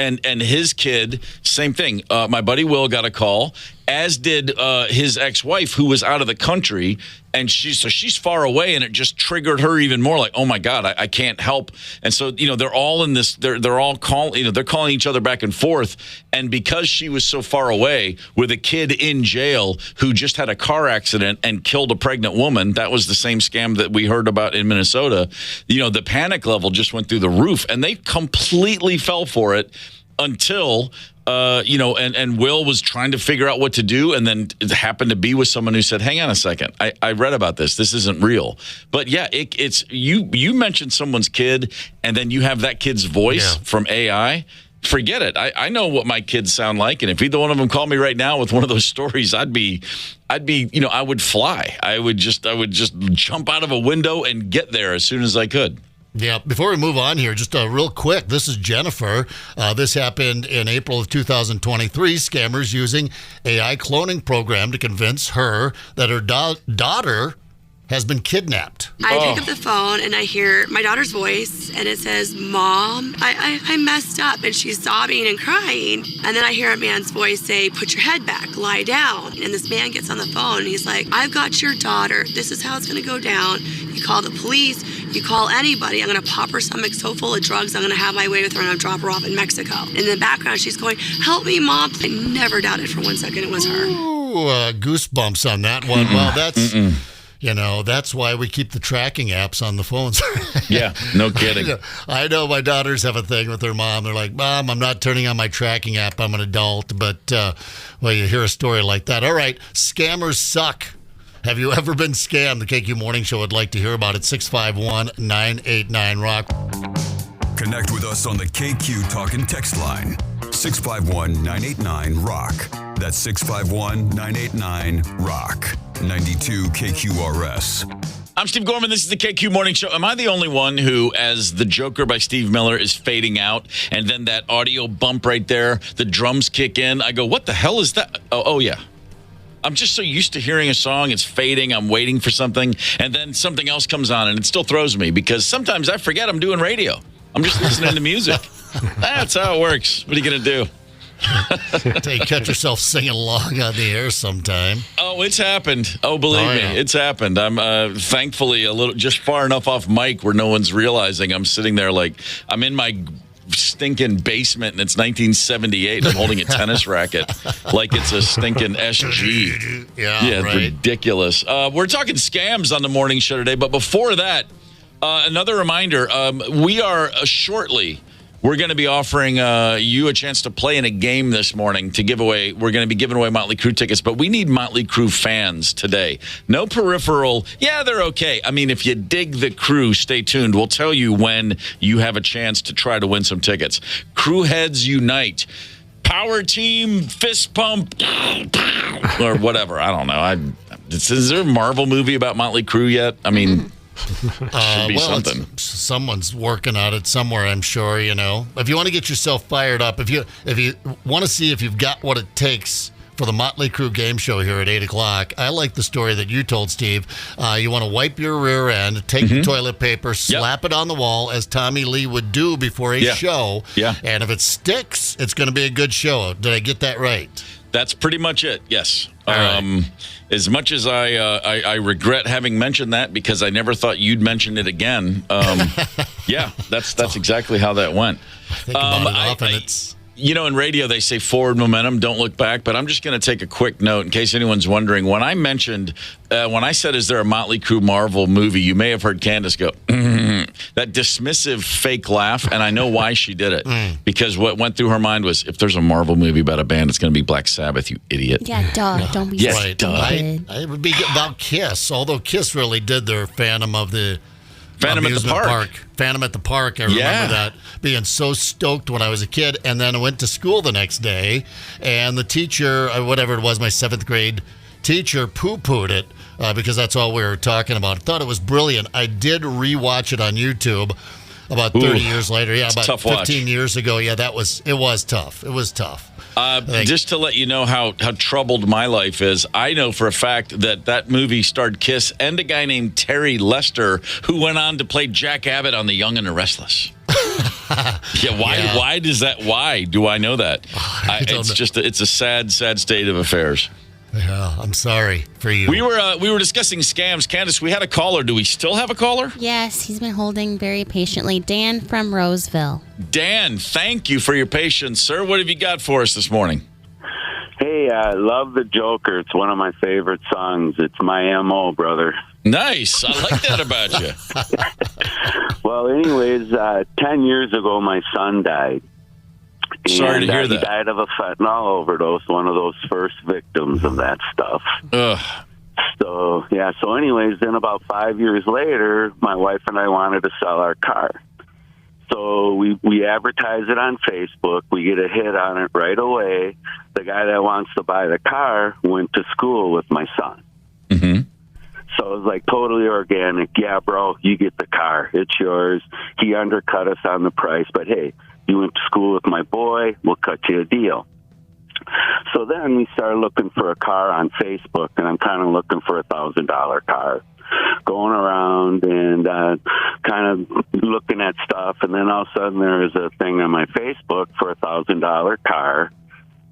And his kid, same thing. My buddy Will got a call, as did his ex-wife, who was out of the country, and she's far away, and it just triggered her even more. Like, oh my God, I can't help. And so they're all in this. They're all calling. They're calling each other back and forth. And because she was so far away with a kid in jail who just had a car accident and killed a pregnant woman, that was the same scam that we heard about in Minnesota. The panic level just went through the roof, and they completely fell for it. Until, and Will was trying to figure out what to do, and then it happened to be with someone who said, hang on a second, I read about this. This isn't real. But yeah, it's you mentioned someone's kid, and then you have that kid's voice from AI. Forget it. I know what my kids sound like, and if either one of them called me right now with one of those stories, I would fly. I would just jump out of a window and get there as soon as I could. Yeah, before we move on here, just real quick, this is Jennifer. This happened in April of 2023. Scammers using AI cloning program to convince her that her daughter has been kidnapped. I pick up the phone and I hear my daughter's voice and it says, "Mom, I messed up," and she's sobbing and crying. And then I hear a man's voice say, "Put your head back, lie down." And this man gets on the phone and he's like, "I've got your daughter. This is how it's going to go down. You call the police, you call anybody. I'm going to pop her stomach so full of drugs, I'm going to have my way with her and I'll drop her off in Mexico." In the background, she's going, "Help me, Mom." I never doubted for 1 second it was her. Ooh, goosebumps on that one. Well, that's... You know, that's why we keep the tracking apps on the phones. Yeah, no kidding. I know my daughters have a thing with their mom. They're like, "Mom, I'm not turning on my tracking app. I'm an adult." But, well, you hear a story like that. All right, scammers suck. Have you ever been scammed? The KQ Morning Show would like to hear about it. 651-989-ROCK. Connect with us on the KQ Talk and Text line. 651-989-ROCK. That's 651-989-ROCK. 92 KQRS. I'm Steve Gorman. This is the KQ Morning Show. Am I the only one who, as the Joker by Steve Miller is fading out, and then that audio bump right there, the drums kick in, I go, what the hell is that? Oh yeah. I'm just so used to hearing a song, it's fading, I'm waiting for something, and then something else comes on, and it still throws me, because sometimes I forget I'm doing radio. I'm just listening to music. That's how it works. What are you going to do? You catch yourself singing along on the air sometime. Oh, it's happened. Oh, believe me, it's happened. I'm thankfully a little just far enough off mic where no one's realizing I'm sitting there like I'm in my stinking basement and it's 1978 and I'm holding a tennis racket like it's a stinking SG. Yeah, right. Ridiculous. We're talking scams on the morning show today, but before that, another reminder, we are shortly... We're going to be offering you a chance to play in a game this morning to give away. We're going to be giving away Motley Crue tickets, but we need Motley Crue fans today. No peripheral. Yeah, they're okay. I mean, if you dig the Crue, stay tuned. We'll tell you when you have a chance to try to win some tickets. Crew heads unite. Power team, fist pump, or whatever. I don't know. Is there a Marvel movie about Motley Crue yet? I mean... Should be something. Someone's working on it somewhere, I'm sure. You know, if you want to get yourself fired up, if you want to see if you've got what it takes for the Motley Crue game show here at 8:00, I like the story that you told, Steve. You want to wipe your rear end, take the toilet paper, slap it on the wall, as Tommy Lee would do before a show. Yeah. And if it sticks, it's going to be a good show. Did I get that right? That's pretty much it. Yes. Right. As much as I regret having mentioned that because I never thought you'd mention it again. Yeah, that's exactly how that went. I think about it often. It's... You know, in radio, they say forward momentum, don't look back. But I'm just going to take a quick note in case anyone's wondering. When I mentioned, when I said, is there a Motley Crue Marvel movie, you may have heard Candace go, that dismissive fake laugh. And I know why she did it. Because what went through her mind was, if there's a Marvel movie about a band, it's going to be Black Sabbath, you idiot. Yeah, duh. Don't be stupid. I would be about Kiss, although Kiss really did their Phantom at the Park. Phantom at the Park. I remember that being so stoked when I was a kid, and then I went to school the next day, and the teacher, whatever it was, my 7th grade teacher, poo-pooed it because that's all we were talking about. I thought it was brilliant. I did rewatch it on YouTube about 30 years later. Yeah, about 15 years ago. Yeah, it was tough. It was tough. Just to let you know how troubled my life is, I know for a fact that movie starred Kiss and a guy named Terry Lester, who went on to play Jack Abbott on The Young and the Restless. Why does that? Why do I know that? It's a sad state of affairs. Yeah, I'm sorry for you. We were discussing scams. Candace, we had a caller. Do we still have a caller? Yes, he's been holding very patiently. Dan from Roseville. Dan, thank you for your patience, sir. What have you got for us this morning? Hey, I love the Joker. It's one of my favorite songs. It's my MO, brother. Nice. I like that about you. Well, anyways, 10 years ago, my son died. Sorry to hear that. He died of a fentanyl overdose, one of those first victims of that stuff. Ugh. So anyways, then about 5 years later, my wife and I wanted to sell our car. So we advertise it on Facebook. We get a hit on it right away. The guy that wants to buy the car went to school with my son. Mm-hmm. So it was like totally organic. Yeah, bro, you get the car. It's yours. He undercut us on the price, but hey, you went to school with my boy, we'll cut you a deal. So then we started looking for a car on Facebook, and I'm kind of looking for $1,000 car. Of going around and kind of looking at stuff, and then all of a sudden there was a thing on my Facebook for $1,000 car,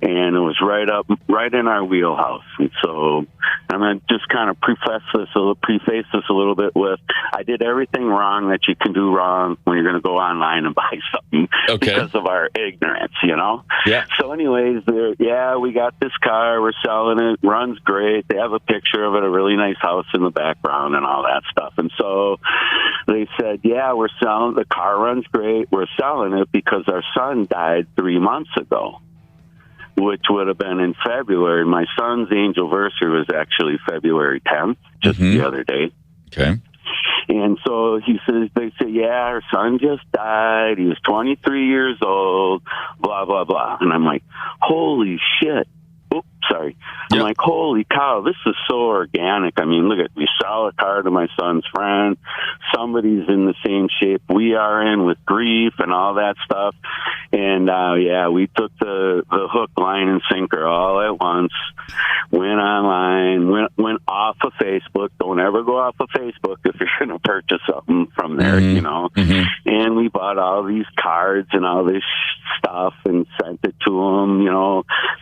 and it was right in our wheelhouse. And so I'm going to just kind of preface this a little bit with, I did everything wrong that you can do wrong when you're going to go online and buy something because of our ignorance, Yeah. So anyways, we got this car, we're selling it, runs great. They have a picture of it, a really nice house in the background and all that stuff. And so they said, we're selling, the car runs great, we're selling it because our son died 3 months ago, which would have been in February. My son's anniversary was actually February 10th, just the other day. Okay. And so they say, our son just died. He was 23 years old, blah, blah, blah. And I'm like, holy shit. Oops, sorry. I'm like, holy cow, this is so organic. I mean, look we sell a car to my son's friend. Somebody's in the same shape we are in with grief and all that stuff. And, we took the hook, line, and sinker all at once, went online, went off of Facebook. Don't ever go off of Facebook if you're going to purchase something from there, And we bought all these cards and all this stuff and sent it to them,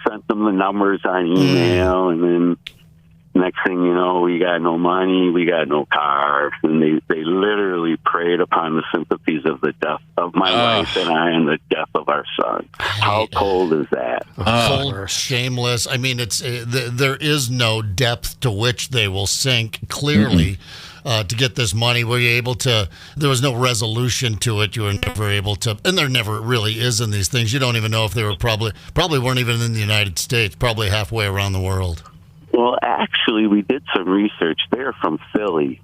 sent them the numbers on email, and then next thing you know, we got no money, we got no car, and they literally preyed upon the sympathies of the death of my wife and I and the death of our son. How cold is that? Cold, shameless. I mean, it's there is no depth to which they will sink, clearly. To get this money, were you able to? There was no resolution to it. You were never able to, and there never really is in these things. You don't even know if they were probably weren't even in the United States, probably halfway around the world. Well, actually, we did some research. They're from Philly,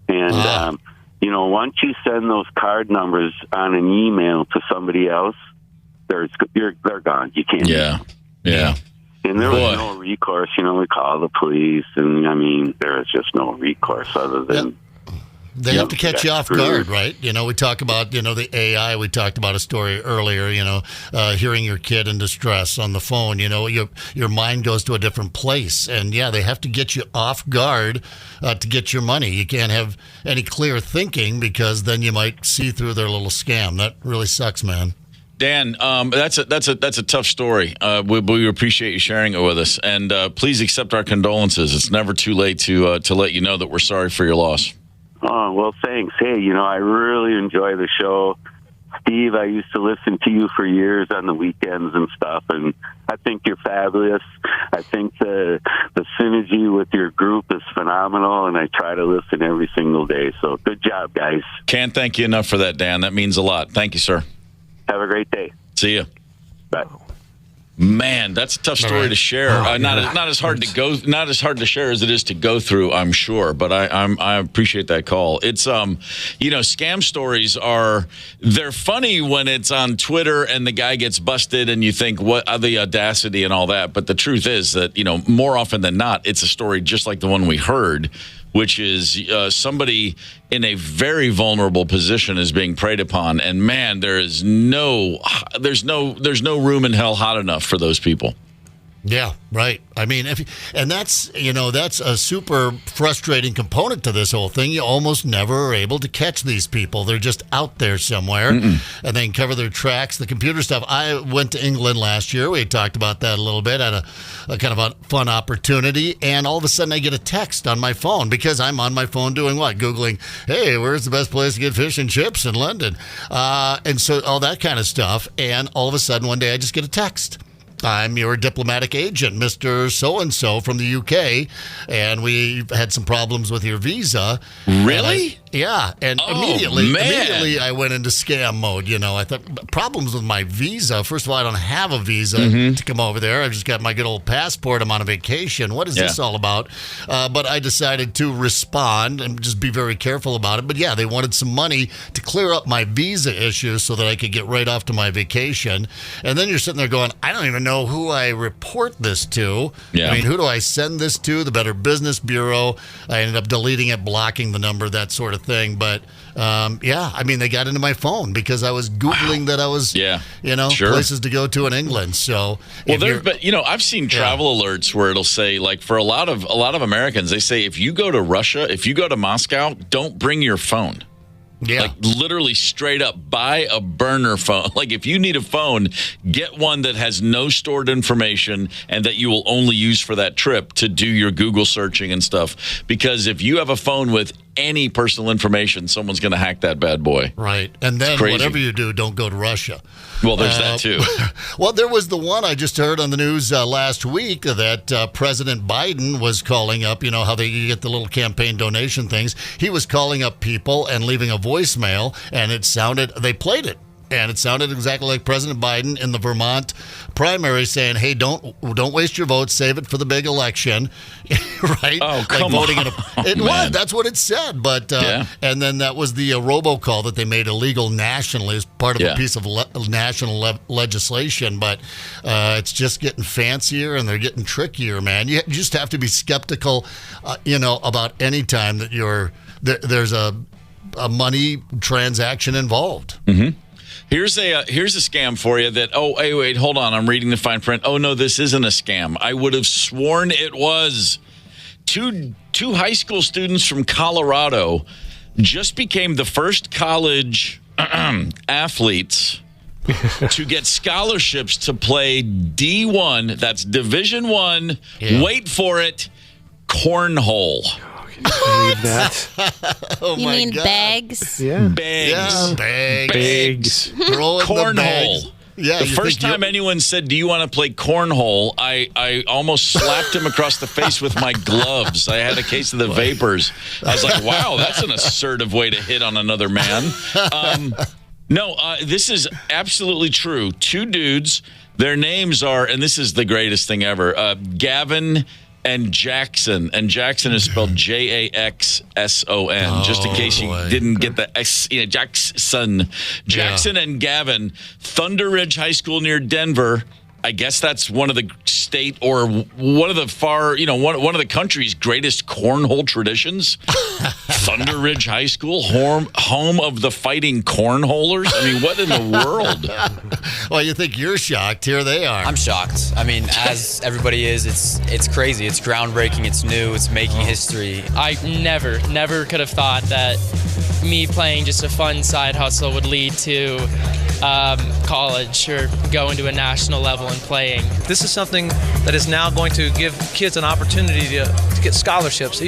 and once you send those card numbers on an email to somebody else, they're gone. You can't. Yeah. And there was no recourse. We call the police, and I mean, there is just no recourse other than they have to catch you off guard, right? We talk about the AI. We talked about a story earlier. Hearing your kid in distress on the phone. Your mind goes to a different place, and they have to get you off guard to get your money. You can't have any clear thinking because then you might see through their little scam. That really sucks, man. Dan, that's a tough story. We appreciate you sharing it with us, and please accept our condolences. It's never too late to let you know that we're sorry for your loss. Oh, well, thanks. Hey, I really enjoy the show. Steve, I used to listen to you for years on the weekends and stuff, and I think you're fabulous. I think the synergy with your group is phenomenal, and I try to listen every single day. So good job, guys. Can't thank you enough for that, Dan. That means a lot. Thank you, sir. Have a great day. See you. Bye. Man, that's a tough story to share. Not as hard to share as it is to go through, I'm sure. But I appreciate that call. It's scam stories they're funny when it's on Twitter and the guy gets busted and you think what the audacity and all that. But the truth is that more often than not, it's a story just like the one we heard, which is somebody in a very vulnerable position is being preyed upon, and man, there's no room in hell hot enough for those people. Yeah, right. I mean, that's a super frustrating component to this whole thing. You almost never are able to catch these people. They're just out there somewhere, and they can cover their tracks. The computer stuff. I went to England last year. We talked about that a little bit. Had a kind of a fun opportunity, and all of a sudden I get a text on my phone because I'm on my phone doing what? Googling, hey, where's the best place to get fish and chips in London? And so all that kind of stuff. And all of a sudden one day I just get a text. I'm your diplomatic agent, Mr. So-and-so from the UK, and we had some problems with your visa. Really? And immediately I went into scam mode. I thought, problems with my visa. First of all, I don't have a visa to come over there. I've just got my good old passport. I'm on a vacation. What is this all about? But I decided to respond and just be very careful about it. But they wanted some money to clear up my visa issue so that I could get right off to my vacation. And then you're sitting there going, I don't even know who I report this to. I mean, who do I send this to? The Better Business Bureau. I ended up deleting it, blocking the number, that sort of thing. But I mean, they got into my phone because I was Googling that I was, places to go to in England. So, I've seen travel alerts where it'll say, like, for a lot of Americans, they say if you go to Russia, if you go to Moscow, don't bring your phone. Yeah. Like, literally straight up, buy a burner phone. Like, if you need a phone, get one that has no stored information and that you will only use for that trip to do your Google searching and stuff. Because if you have a phone with any personal information, someone's going to hack that bad boy. Right. And then whatever you do, don't go to Russia. Well, there's that too. Well, there was the one I just heard on the news last week that President Biden was calling up, how you get the little campaign donation things. He was calling up people and leaving a voicemail, and they played it. And it sounded exactly like President Biden in the Vermont primary saying, "Hey, don't waste your vote. Save it for the big election." Right? Oh, come on. It was. That's what it said. But and then that was the robocall that they made illegal nationally as part of a piece of national legislation. But it's just getting fancier and they're getting trickier, man. You just have to be skeptical, about any time that there's a money transaction involved. Mm-hmm. Here's a scam for you that, wait, hold on. I'm reading the fine print. Oh, no, this isn't a scam. I would have sworn it was. Two high school students from Colorado just became the first college athletes to get scholarships to play D1, that's Division I, wait for it, cornhole. Believe that. You mean bags? Yeah. Bags. Yeah, bags. Cornhole. Yeah, the first time anyone said, "Do you want to play cornhole?" I almost slapped him across the face with my gloves. I had a case of the vapors. I was like, "Wow, that's an assertive way to hit on another man." This is absolutely true. Two dudes. Their names are, and this is the greatest thing ever, Gavin and Jackson. And Jackson is spelled Jackson, just in case you didn't get the S. Jackson. Jackson and Gavin, Thunder Ridge High School near Denver. I guess that's one of the state or one of the one of the country's greatest cornhole traditions. Thunder Ridge High School, home of the fighting cornholers. I mean, what in the world? Well, you think you're shocked. Here they are. I'm shocked. I mean, as everybody is, it's crazy. It's groundbreaking. It's new. It's making history. I never could have thought that me playing just a fun side hustle would lead to college or going to a national level and playing. This is something that is now going to give kids an opportunity to get scholarships,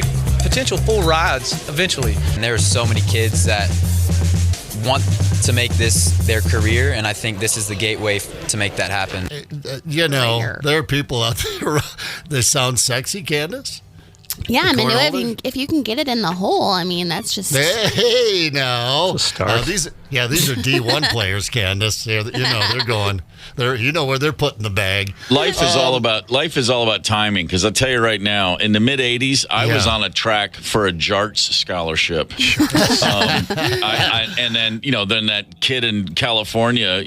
potential full rides eventually. And there are so many kids that want to make this their career, and I think this is the gateway to make that happen. There are people out there that sound sexy, Candace. Yeah, I mean, if you can get it in the hole, I mean, that's just... Hey, now. Start. These are D1 players, Candace. They're going. You know where they're putting the bag. Life is all about timing. Because I'll tell you right now, in the mid '80s, I was on a track for a JARTS scholarship. And then that kid in California,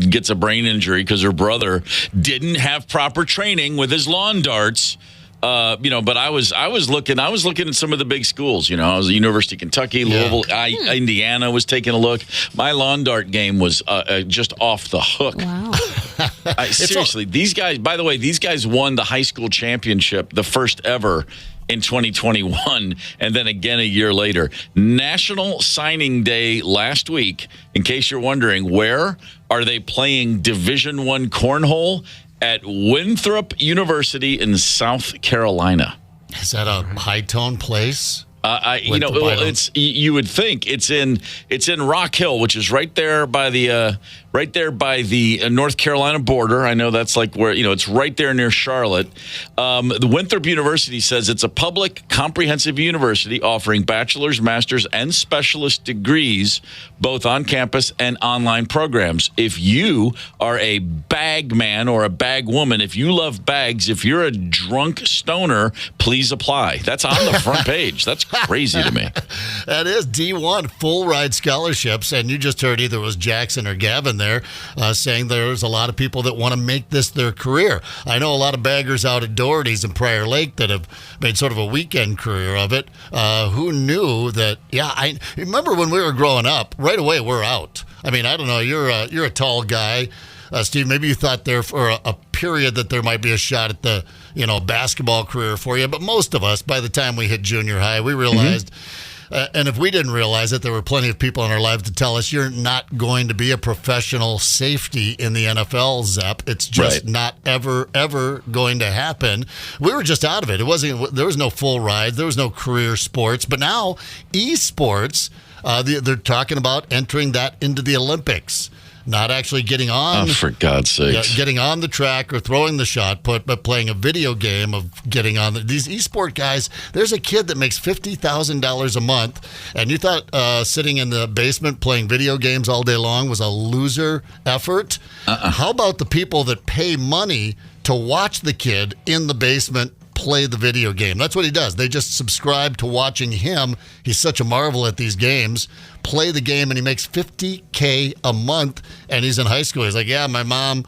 gets a brain injury because her brother didn't have proper training with his lawn darts. But I was looking at some of the big schools. I was at University of Kentucky, Louisville, Indiana was taking a look. My lawn dart game was just off the hook. Wow. Seriously, these guys, by the way, won the high school championship, the first ever, in 2021, and then again a year later. National Signing Day last week. In case you're wondering, where are they playing Division I cornhole? At Winthrop University in South Carolina. Is that a high-tone place? You would think it's in Rock Hill, which is right there by the North Carolina border. I know that's like where it's right there near Charlotte. The Winthrop University says it's a public, comprehensive university offering bachelor's, master's, and specialist degrees, both on campus and online programs. If you are a bag man or a bag woman, if you love bags, if you're a drunk stoner, please apply. That's on the front page. That's crazy to me. That is D1 full ride scholarships, and you just heard either it was Jackson or Gavin there saying there's a lot of people that want to make this their career. I know a lot of baggers out at Doherty's in Prior Lake that have made sort of a weekend career of it. Who knew that? Yeah, I remember when we were growing up. Right away, we're out. I mean, I don't know. You're a tall guy. Steve, maybe you thought there for a period that there might be a shot at the, basketball career for you. But most of us, by the time we hit junior high, we realized, and if we didn't realize it, there were plenty of people in our lives to tell us, you're not going to be a professional safety in the NFL, Zep. It's just not ever going to happen. We were just out of it. There was no full ride. There was no career sports. But now, esports, they're talking about entering that into the Olympics. Not actually getting on. Oh, for God's sakes. Getting on the track or throwing the shot put, but playing a video game of getting on. These esport guys, there's a kid that makes $50,000 a month, and you thought sitting in the basement playing video games all day long was a loser effort? How about the people that pay money to watch the kid in the basement play the video game? That's what he does. They just subscribe to watching him. He's such a marvel at these games. Play the game, and he makes $50K a month, and he's in high school. He's like, yeah, my mom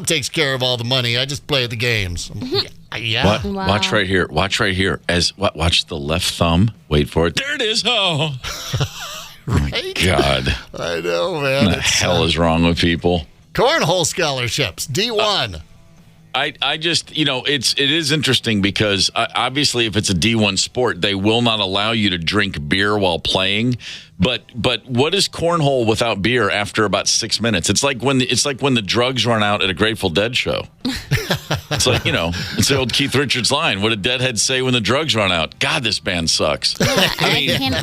takes care of all the money. I just play the games. Yeah. Wow. Watch right here. Watch the left thumb. Wait for it. There it is. Oh. Right? My God. I know, man. What the hell is wrong with people? Cornhole scholarships, D1. I just, it is interesting because obviously if it's a D1 sport, they will not allow you to drink beer while playing. But what is cornhole without beer after about 6 minutes? It's like when the drugs run out at a Grateful Dead show. It's like, it's the old Keith Richards line. What did Deadhead say when the drugs run out? God, this band sucks. Yeah,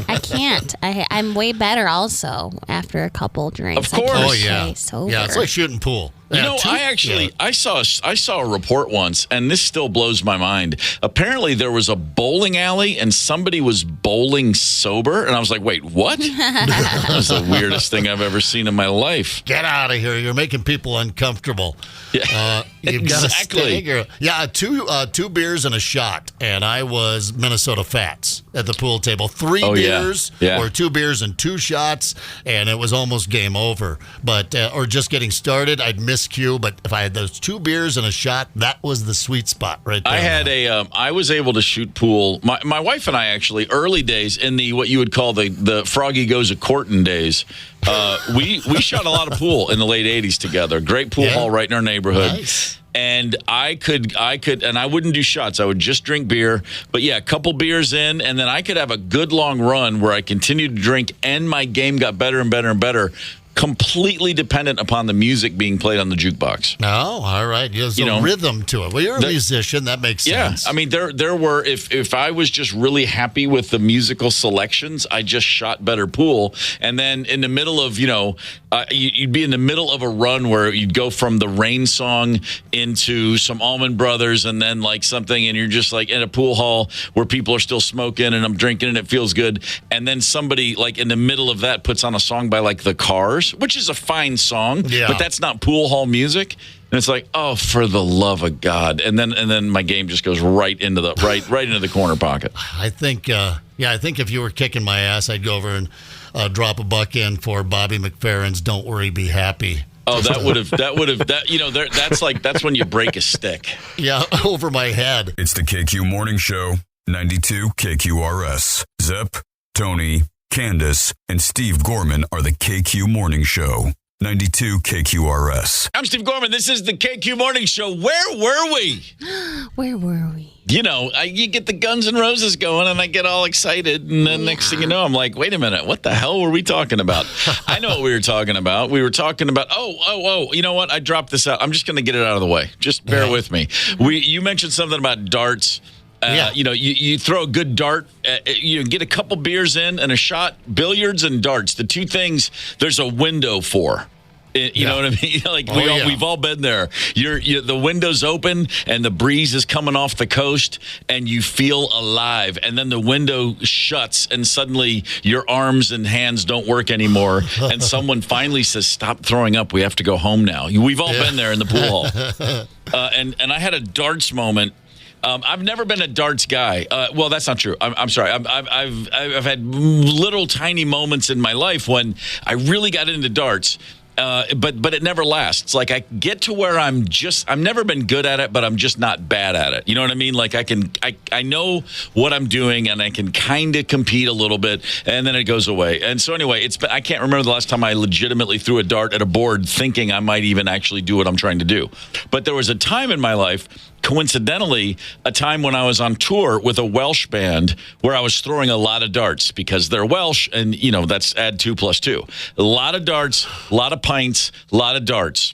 I can't. I'm way better also after a couple drinks. Of course. I Oh, yeah. stay sober. Yeah, it's like shooting pool. I saw a report once, and this still blows my mind. Apparently, there was a bowling alley, and somebody was bowling sober, and I was like, wait, what? That was the weirdest thing I've ever seen in my life. Get out of here. You're making people uncomfortable. Yeah, you've exactly. got to stay. Two beers and a shot, and I was Minnesota Fats at the pool table. Three beers or 2 beers and 2 shots, and it was almost game over. But or just getting started, I'd miss cue. But if I had those 2 beers and a shot, that was the sweet spot right there. I was able to shoot pool. My wife and I actually, early days in the what you would call the Froggy Goes a Courtin' days, we shot a lot of pool in the late 80s together. Great pool hall right in our neighborhood. Nice. And I could, and I wouldn't do shots. I would just drink beer. But yeah, a couple beers in, and then I could have a good long run where I continued to drink, and my game got better and better and better. Completely dependent upon the music being played on the jukebox. Oh, all right. There's a rhythm to it. Well, you're a musician. That makes sense. Yeah. I mean, there were, if I was just really happy with the musical selections, I just shot better pool. And then in the middle of, you'd be in the middle of a run where you'd go from the Rain song into some Allman Brothers and then like something, and you're just like in a pool hall where people are still smoking and I'm drinking and it feels good. And then somebody like in the middle of that puts on a song by like The Cars, which is a fine song, but that's not pool hall music. And it's like, oh, for the love of God! And then my game just goes right into the right into the corner pocket. I think, I think if you were kicking my ass, I'd go over and drop a buck in for Bobby McFerrin's "Don't Worry, Be Happy." Oh, that's when you break a stick. Yeah, over my head. It's the KQ Morning Show, 92 KQRS. Zep, Tony, Candace, and Steve Gorman are the KQ Morning Show. 92 KQRS. I'm Steve Gorman. This is the KQ Morning Show. Where were we? Where were we? You get the Guns N' Roses going, and I get all excited. And then next thing you know, I'm like, wait a minute. What the hell were we talking about? I know what we were talking about. We were talking about, you know what? I dropped this out. I'm just going to get it out of the way. Just bear with me. You mentioned something about darts. You throw a good dart, you get a couple beers in and a shot. Billiards and darts, the two things there's a window for. You know what I mean? Like we've all been there. The window's open and the breeze is coming off the coast and you feel alive. And then the window shuts and suddenly your arms and hands don't work anymore. And someone finally says, "Stop throwing up. We have to go home now." We've all been there in the pool hall. And I had a darts moment I've never been a darts guy. Well, that's not true. I'm sorry. I've had little tiny moments in my life when I really got into darts. But it never lasts. Like I get to where I've never been good at it, but I'm just not bad at it. You know what I mean? Like I know what I'm doing and I can kind of compete a little bit and then it goes away. And so anyway, I can't remember the last time I legitimately threw a dart at a board thinking I might even actually do what I'm trying to do. But there was a time in my life, coincidentally, a time when I was on tour with a Welsh band where I was throwing a lot of darts because they're Welsh and, that's add 2 + 2. A lot of darts, a lot of pints, a lot of darts.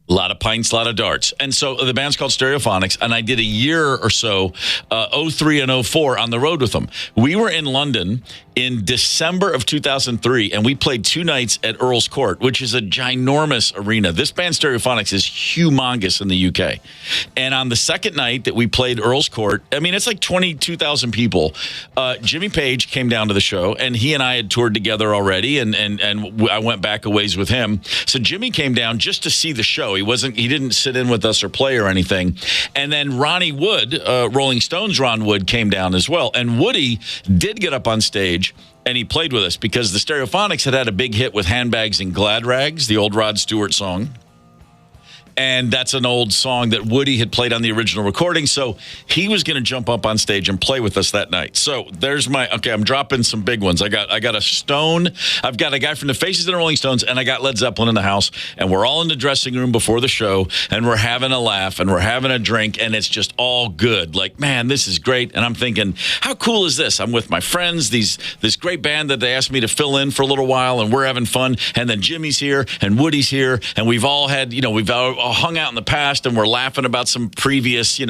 A lot of pints, a lot of darts. And so the band's called Stereophonics, and I did a year or so, 03 and 04, on the road with them. We were in London in December of 2003, and we played 2 nights at Earl's Court, which is a ginormous arena. This band, Stereophonics, is humongous in the UK. And on the second night that we played Earl's Court, I mean, it's like 22,000 people. Jimmy Page came down to the show, and he and I had toured together already, and I went back a ways with him. So Jimmy came down just to see the show. He didn't sit in with us or play or anything. And then Ronnie Wood, Rolling Stones Ron Wood, came down as well. And Woody did get up on stage and he played with us because the Stereophonics had a big hit with Handbags and Glad Rags, the old Rod Stewart song. And that's an old song that Woody had played on the original recording. So he was going to jump up on stage and play with us that night. So there's I'm dropping some big ones. I got a Stone. I've got a guy from the Faces of the Rolling Stones, and I got Led Zeppelin in the house. And we're all in the dressing room before the show, and we're having a laugh, and we're having a drink, and it's just all good. Like, man, this is great. And I'm thinking, how cool is this? I'm with my friends, this great band that they asked me to fill in for a little while, and we're having fun. And then Jimmy's here, and Woody's here, and we've all had, we've all hung out in the past and we're laughing about some previous,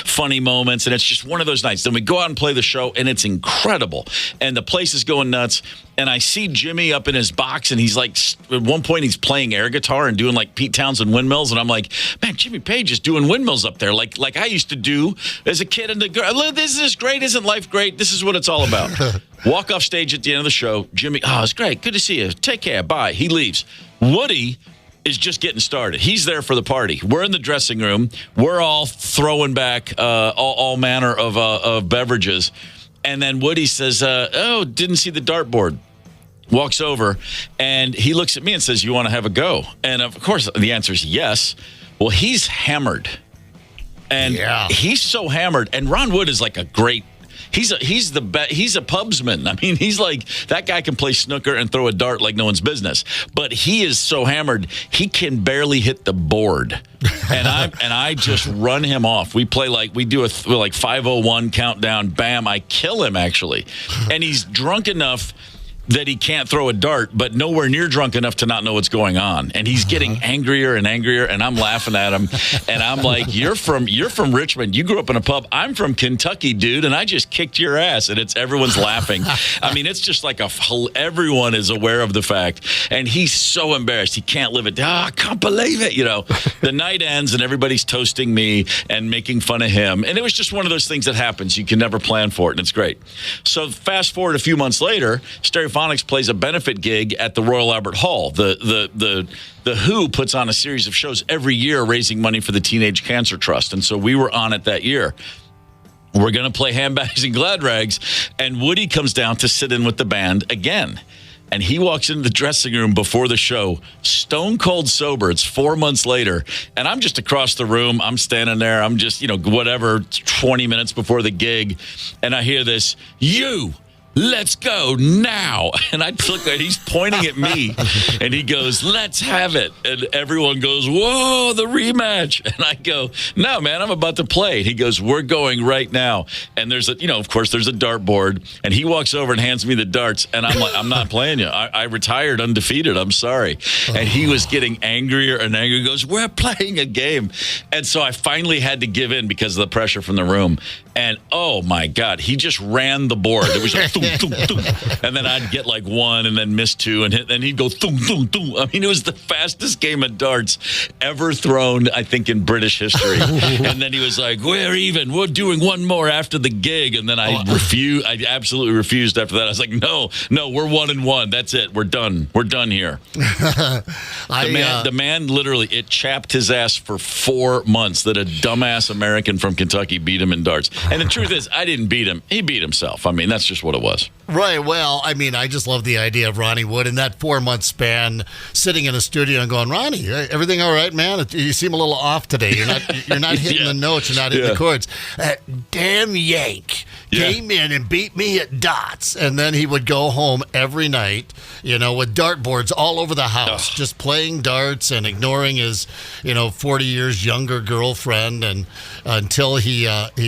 funny moments. And it's just one of those nights. Then we go out and play the show and it's incredible. And the place is going nuts. And I see Jimmy up in his box and he's like, at one point he's playing air guitar and doing like Pete Townsend windmills. And I'm like, man, Jimmy Page is doing windmills up there. Like I used to do as a kid. And this is great. Isn't life great? This is what it's all about. Walk off stage at the end of the show. Jimmy, it's great. Good to see you. Take care. Bye. He leaves. Woody is just getting started. He's there for the party. We're in the dressing room. We're all throwing back all manner of beverages. And then Woody says, didn't see the dartboard. Walks over, and he looks at me and says, you want to have a go? And, of course, the answer is yes. Well, he's hammered. And he's so hammered. And Ron Wood is like a great He's a pubsman. I mean, he's like, that guy can play snooker and throw a dart like no one's business. But he is so hammered, he can barely hit the board. And I just run him off. We do a 501 countdown. Bam, I kill him actually. And he's drunk enough that he can't throw a dart, but nowhere near drunk enough to not know what's going on. And he's getting angrier and angrier, and I'm laughing at him. And I'm like, you're from Richmond. You grew up in a pub. I'm from Kentucky, dude, and I just kicked your ass. And everyone's laughing. I mean, it's just like everyone is aware of the fact. And he's so embarrassed. He can't live it down. I can't believe it. The night ends, and everybody's toasting me and making fun of him. And it was just one of those things that happens. You can never plan for it, and it's great. So fast forward a few months later, Stereophonics plays a benefit gig at the Royal Albert Hall. The Who puts on a series of shows every year raising money for the Teenage Cancer Trust. And so we were on it that year. We're going to play Handbags and Glad Rags. And Woody comes down to sit in with the band again. And he walks into the dressing room before the show, stone cold sober. It's 4 months later. And I'm just across the room. I'm standing there. I'm just, 20 minutes before the gig. And I hear this, let's go now. And I look at, he's pointing at me and he goes, let's have it. And everyone goes, whoa, the rematch. And I go, no, man, I'm about to play. And he goes, we're going right now. And there's of course there's a dartboard, and he walks over and hands me the darts. And I'm like, I'm not playing you. I retired undefeated. I'm sorry. And he was getting angrier and angrier. He goes, we're playing a game. And so I finally had to give in because of the pressure from the room. And oh my God, he just ran the board. It was like, thum, thum, thum. And then I'd get like one and then miss two, and then he'd go thum, thum, thum. I mean, it was the fastest game of darts ever thrown, I think, in British history. And then he was like, we're even. We're doing one more after the gig. And then I refused. I absolutely refused after that. I was like, no, we're 1-1. That's it. We're done. We're done here. The man literally, it chapped his ass for 4 months that a dumbass American from Kentucky beat him in darts. And the truth is, I didn't beat him. He beat himself. I mean, that's just what it was. Right. Well, I mean, I just love the idea of Ronnie Wood in that 4-month span, sitting in a studio and going, Ronnie, everything all right, man? You seem a little off today. You're not hitting the notes. You're not hitting the chords. Damn Yank came in and beat me at dots. And then he would go home every night, with dartboards all over the house, just playing darts and ignoring his, 40 years younger girlfriend, and until he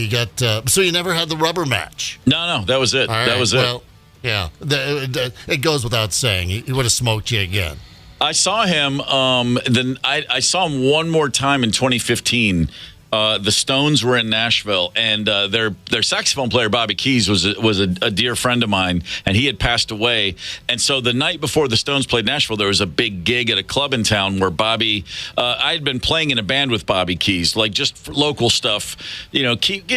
got. So you never had the rubber match? No, that was it. That was it. Well, yeah, it goes without saying. He would have smoked you again. I saw him. Then I saw him one more time in 2015. The Stones were in Nashville, and their saxophone player Bobby Keys was a dear friend of mine, and he had passed away. And so the night before the Stones played Nashville, there was a big gig at a club in town where Bobby. I had been playing in a band with Bobby Keys, like just for local stuff.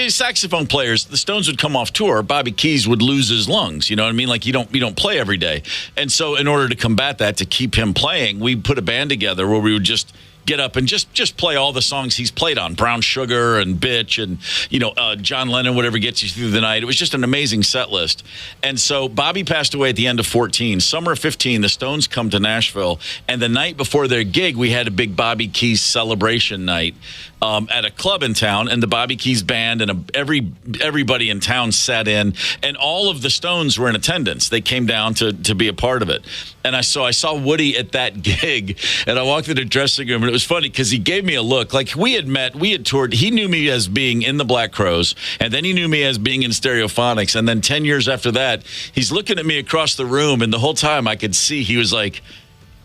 Saxophone players. The Stones would come off tour. Bobby Keys would lose his lungs. You know what I mean? Like you don't play every day. And so in order to combat that, to keep him playing, we put a band together where we would just get up and just play all the songs he's played on, Brown Sugar and Bitch and, John Lennon, whatever gets you through the night. It was just an amazing set list. And so Bobby passed away at the end of 14. Summer of 15, the Stones come to Nashville. And the night before their gig, we had a big Bobby Keys celebration night at a club in town. And the Bobby Keys band and everybody in town sat in. And all of the Stones were in attendance. They came down to be a part of it. And I saw Woody at that gig. And I walked into the dressing room, and it was funny because he gave me a look. Like we had toured. He knew me as being in the Black Crowes, and then he knew me as being in Stereophonics. And then 10 years after that, he's looking at me across the room, and the whole time I could see he was like,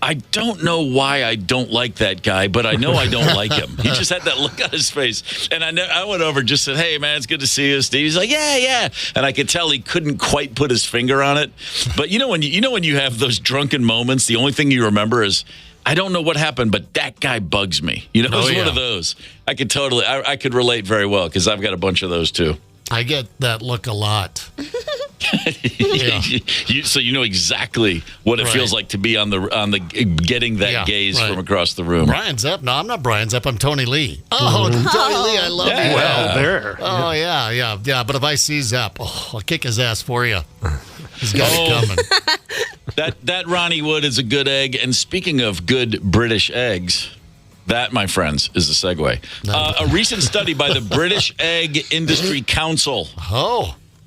I don't know why I don't like that guy, but I know I don't like him. He just had that look on his face. And I went over and just said, hey, man, it's good to see you, Steve. He's like, yeah. And I could tell he couldn't quite put his finger on it. But when you have those drunken moments, the only thing you remember is, I don't know what happened, but that guy bugs me. It was one of those. I could relate very well because I've got a bunch of those too. I get that look a lot. So you know exactly what it feels like to be on the getting that gaze from across the room. Brian Zepp? No, I'm not Brian Zepp. I'm Tony Lee. Oh, Tony Lee, I love you. Well, there. Oh, yeah. But if I see Zepp, I'll kick his ass for you. He's got it coming. That Ronnie Wood is a good egg. And speaking of good British eggs, that, my friends, is a segue. A recent study by the British Egg Industry Council.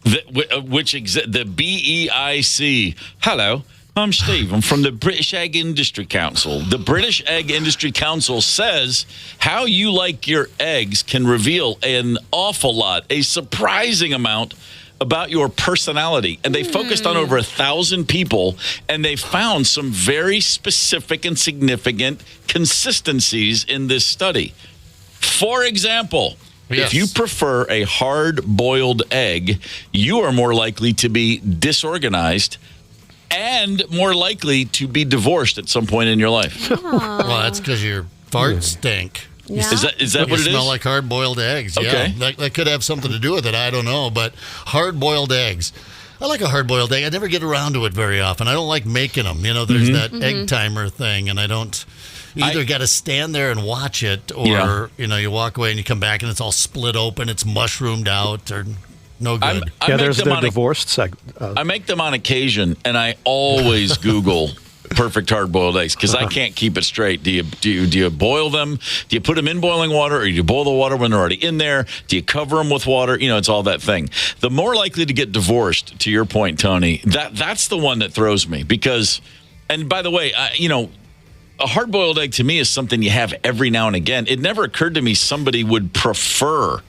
The BEIC. Hello, I'm Steve. I'm from the British Egg Industry Council. The British Egg Industry Council says how you like your eggs can reveal an awful lot, a surprising amount about your personality. And they focused on over 1,000 people, and they found some very specific and significant consistencies in this study. For example, if you prefer a hard-boiled egg, you are more likely to be disorganized and more likely to be divorced at some point in your life. Well, that's because your farts stink. Yeah. Is that what it is? Smell like hard-boiled eggs. Okay. Yeah, that could have something to do with it. I don't know, but hard-boiled eggs. I like a hard-boiled egg. I never get around to it very often. I don't like making them. There's that egg timer thing, and I don't. You either got to stand there and watch it, or you walk away and you come back and it's all split open. It's mushroomed out, or no good. There's the divorced segment. I make them on occasion, and I always Google perfect hard-boiled eggs because I can't keep it straight. Do you boil them? Do you put them in boiling water, or do you boil the water when they're already in there? Do you cover them with water? It's all that thing. The more likely to get divorced, to your point, Tony, that's the one that throws me because, and by the way, a hard-boiled egg to me is something you have every now and again. It never occurred to me somebody would prefer,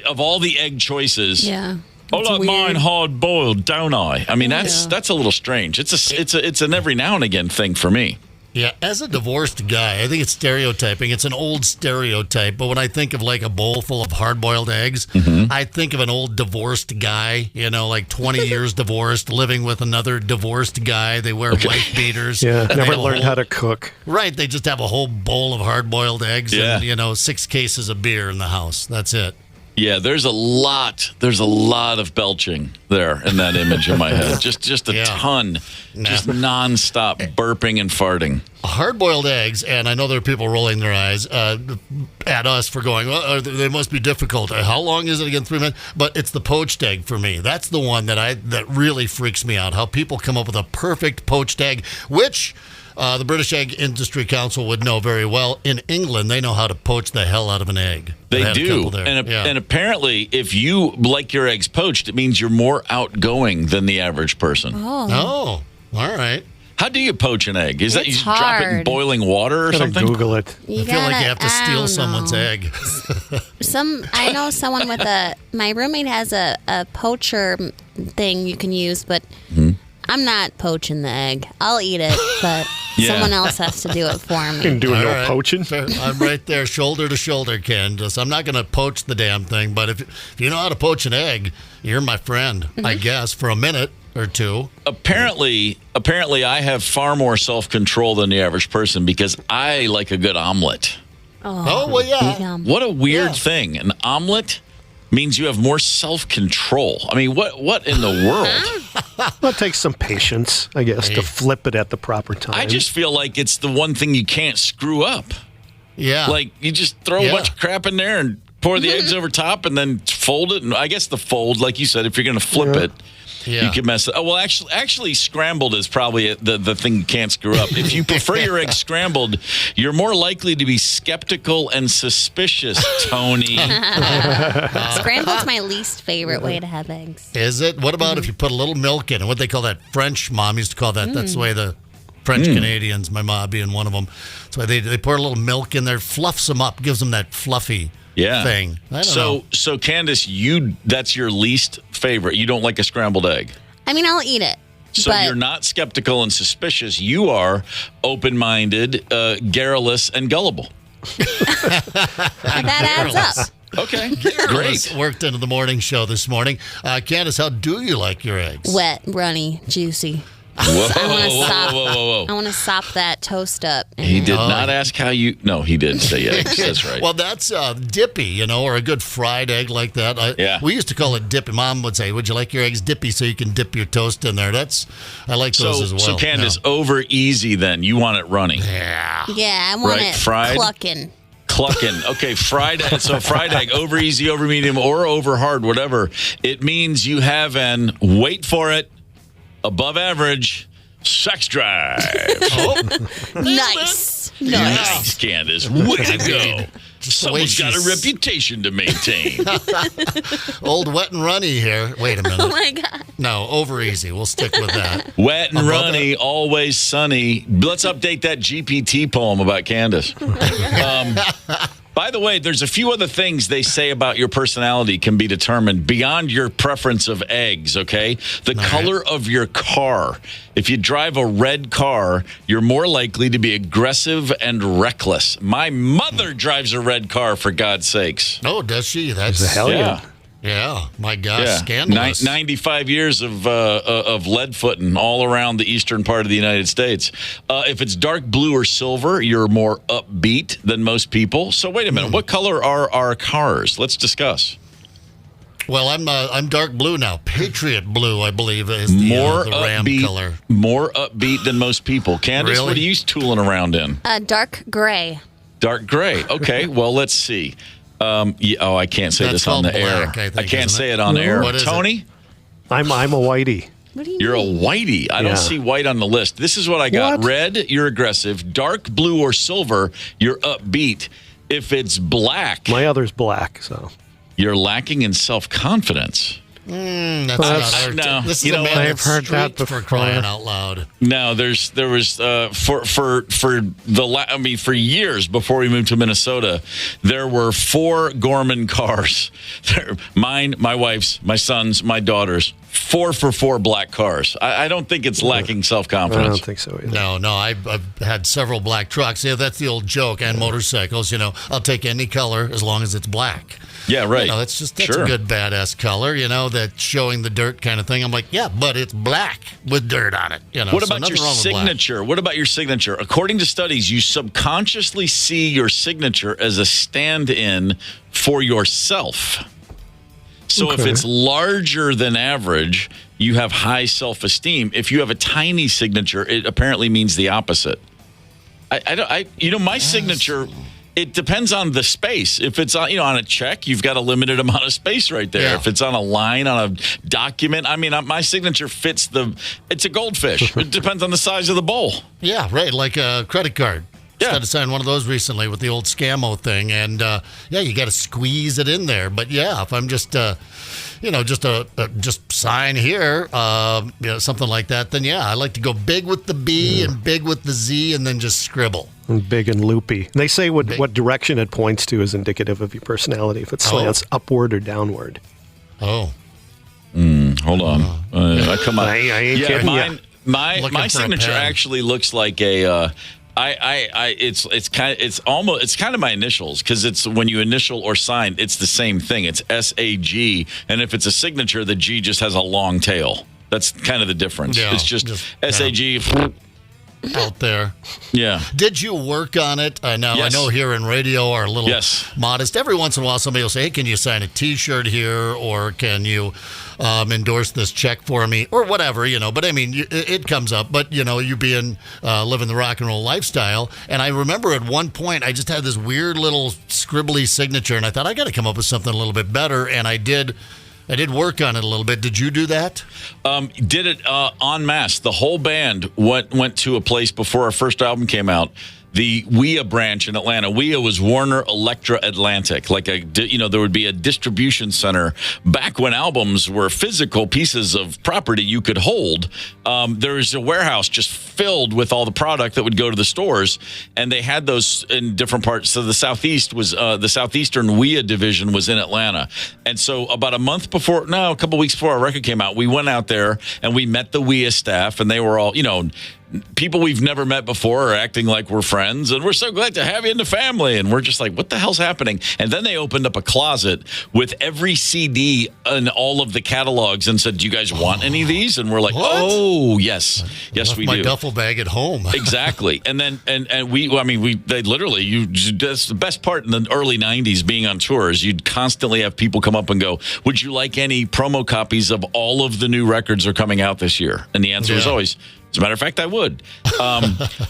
of all the egg choices. Yeah. I like mine hard-boiled, don't I? I mean, that's a little strange. It's an every now and again thing for me. Yeah, as a divorced guy, I think it's stereotyping. It's an old stereotype, but when I think of like a bowl full of hard-boiled eggs, I think of an old divorced guy, like 20 years divorced, living with another divorced guy. They wear wife beaters. Yeah, never learned how to cook. Right, they just have a whole bowl of hard-boiled eggs and, 6 cases of beer in the house. That's it. Yeah, there's a lot of belching there in that image in my head. Just a ton. Just nonstop burping and farting. Hard-boiled eggs, and I know there are people rolling their eyes at us for going, well, they must be difficult. How long is it again? 3 minutes? But it's the poached egg for me. That's the one that really freaks me out, how people come up with a perfect poached egg, which... the British Egg Industry Council would know very well. In England, they know how to poach the hell out of an egg. They do. And apparently, if you like your eggs poached, it means you're more outgoing than the average person. Oh, all right. How do you poach an egg? Is that you just drop it in boiling water or something? Google it. I feel like you have to steal someone's egg. I know someone with my roommate has a poacher thing you can use, but I'm not poaching the egg. I'll eat it, but someone else has to do it for me. You can do no poaching. I'm right there, shoulder to shoulder, Candace. I'm not going to poach the damn thing, but if you know how to poach an egg, you're my friend, I guess, for a minute or two. Apparently, I have far more self-control than the average person because I like a good omelet. Oh well, yeah. What a weird thing. An omelet means you have more self-control. I mean, what in the world? Well, it takes some patience, I guess, to flip it at the proper time. I just feel like it's the one thing you can't screw up. Yeah. Like, you just throw a bunch of crap in there and pour the eggs over top and then fold it. And I guess the fold, like you said, if you're going to flip it, you can mess it. Oh, well, actually, scrambled is probably the thing you can't screw up. If you prefer your eggs scrambled, you're more likely to be skeptical and suspicious, Tony. Scrambled's my least favorite way to have eggs. Is it? What about if you put a little milk in it? What they call that? French mom used to call that. That's the way the French Canadians, my mom being one of them. So they pour a little milk in there, fluffs them up, gives them that fluffy thing. I don't know. So Candace, that's your least favorite. You don't like a scrambled egg. I mean, I'll eat it. So you're not skeptical and suspicious. You are open-minded, garrulous, and gullible. That adds up. Okay, great. Worked into the morning show this morning. Candace, how do you like your eggs? Wet, runny, juicy. Whoa. I want to sop that toast up. He did not ask how you... No, he did say eggs. That's right. Well, that's dippy, or a good fried egg like that. We used to call it dippy. Mom would say, would you like your eggs dippy so you can dip your toast in there? I like those as well. So, Candace, over easy then. You want it runny. Yeah. Yeah, I want it fried? Clucking. Okay, fried egg, over easy, over medium, or over hard, whatever. It means you have an, wait for it, above average sex drive. Nice, Candace. Way to go. Someone's got a reputation to maintain. Old wet and runny here. Wait a minute. Oh, my God. No, over easy. We'll stick with that. Wet and runny, always sunny. Let's update that GPT poem about Candace. By the way, there's a few other things they say about your personality can be determined beyond your preference of eggs, okay? The color of your car. If you drive a red car, you're more likely to be aggressive and reckless. My mother drives a red car, for God's sakes. Oh, does she? That's a hellion. Yeah, my gosh, scandalous. 95 years of lead footing all around the eastern part of the United States. If it's dark blue or silver, you're more upbeat than most people. So wait a minute, what color are our cars? Let's discuss. Well, I'm dark blue now. Patriot blue, I believe, is the Ram color. More upbeat than most people. Candace, what are you tooling around in? Dark gray. Dark gray. Okay, well, let's see. I can't say this on the air. I can't say it on air. Tony? I'm a whitey. What do you You're mean? a whitey. I don't see white on the list. This is what I got. What? Red, you're aggressive. Dark blue or silver, you're upbeat. If it's black... My other's black, so... You're lacking in self-confidence. That's not no. This is a man I've heard that before. For crying out loud. No, there was for years before we moved to Minnesota, there were 4 Gorman cars. Mine, my wife's, my son's, my daughter's. 4 for 4 black cars. I don't think it's lacking self-confidence. I don't think so either. No, I've had several black trucks. Yeah, that's the old joke. And motorcycles, I'll take any color as long as it's black. Yeah, right. That's sure. a good badass color, that's showing the dirt kind of thing. I'm like, yeah, but it's black with dirt on it. What about your signature? What about your signature? According to studies, you subconsciously see your signature as a stand-in for yourself. So if it's larger than average, you have high self-esteem. If you have a tiny signature, it apparently means the opposite. My signature, it depends on the space. If it's on a check, you've got a limited amount of space right there. Yeah. If it's on a line, on a document, my signature fits it's a goldfish. It depends on the size of the bowl. Yeah, right, like a credit card. Yeah. Had to sign one of those recently with the old Scammo thing, and you got to squeeze it in there. But yeah, if I'm just just sign here, something like that, then yeah, I like to go big with the B and big with the Z, and then just scribble. And big and loopy. They say what direction it points to is indicative of your personality. If it slants upward or downward. Oh. Hold on. Come on. I ain't kidding you. My signature actually looks like a. It's kind of my initials, because it's when you initial or sign, it's the same thing. It's SAG, and if it's a signature, the G just has a long tail. That's kind of the difference. Yeah, it's just SAG out there. Yeah. Did you work on it? I know. Yes. I know here in radio are a little modest. Every once in a while, somebody will say, "Hey, can you sign a T-shirt here, or can you endorse this check for me, or whatever?" But it comes up. But you being living the rock and roll lifestyle, and I remember at one point I just had this weird little scribbly signature, and I thought I got to come up with something a little bit better, and I did. I did work on it a little bit. Did you do that? Did it en masse. The whole band went to a place before our first album came out. The WEA branch in Atlanta. WEA was Warner Electra Atlantic. There would be a distribution center. Back when albums were physical pieces of property you could hold, there was a warehouse just filled with all the product that would go to the stores, and they had those in different parts. So the Southeastern WEA division was in Atlanta. And so about a couple weeks before our record came out, we went out there and we met the WEA staff, and they were all, people we've never met before are acting like we're friends, and we're so glad to have you in the family. And we're just like, what the hell's happening? And then they opened up a closet with every CD and all of the catalogs and said, "Do you guys want any of these?" And we're like, what? "Oh, yes, we my do." My duffel bag at home. Exactly. And then they literally, that's the best part in the early 90s being on tours. You'd constantly have people come up and go, "Would you like any promo copies of all of the new records are coming out this year?" And the answer was always, as a matter of fact, I would.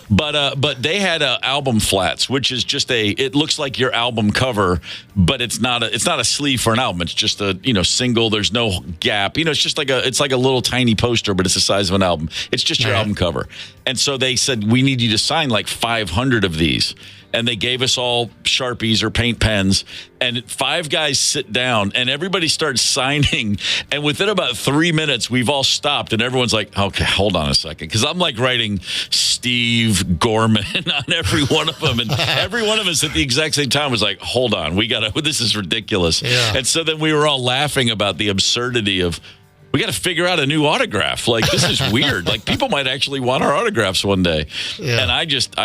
But they had album flats, which is just it looks like your album cover, but it's not a sleeve for an album. It's just a single. There's no gap. It's just like a little tiny poster, but it's the size of an album. It's just your album cover. And so they said, "We need you to sign like 500 of these." And they gave us all Sharpies or paint pens, and 5 guys sit down, and everybody starts signing. And within about 3 minutes, we've all stopped, and everyone's like, "Okay, hold on a second," because I'm like writing Steve Gorman on every one of them, and every one of us at the exact same time was like, "Hold on, this is ridiculous." Yeah. And so then we were all laughing about the absurdity of, we got to figure out a new autograph. Like, this is weird. Like, people might actually want our autographs one day. Yeah. And I just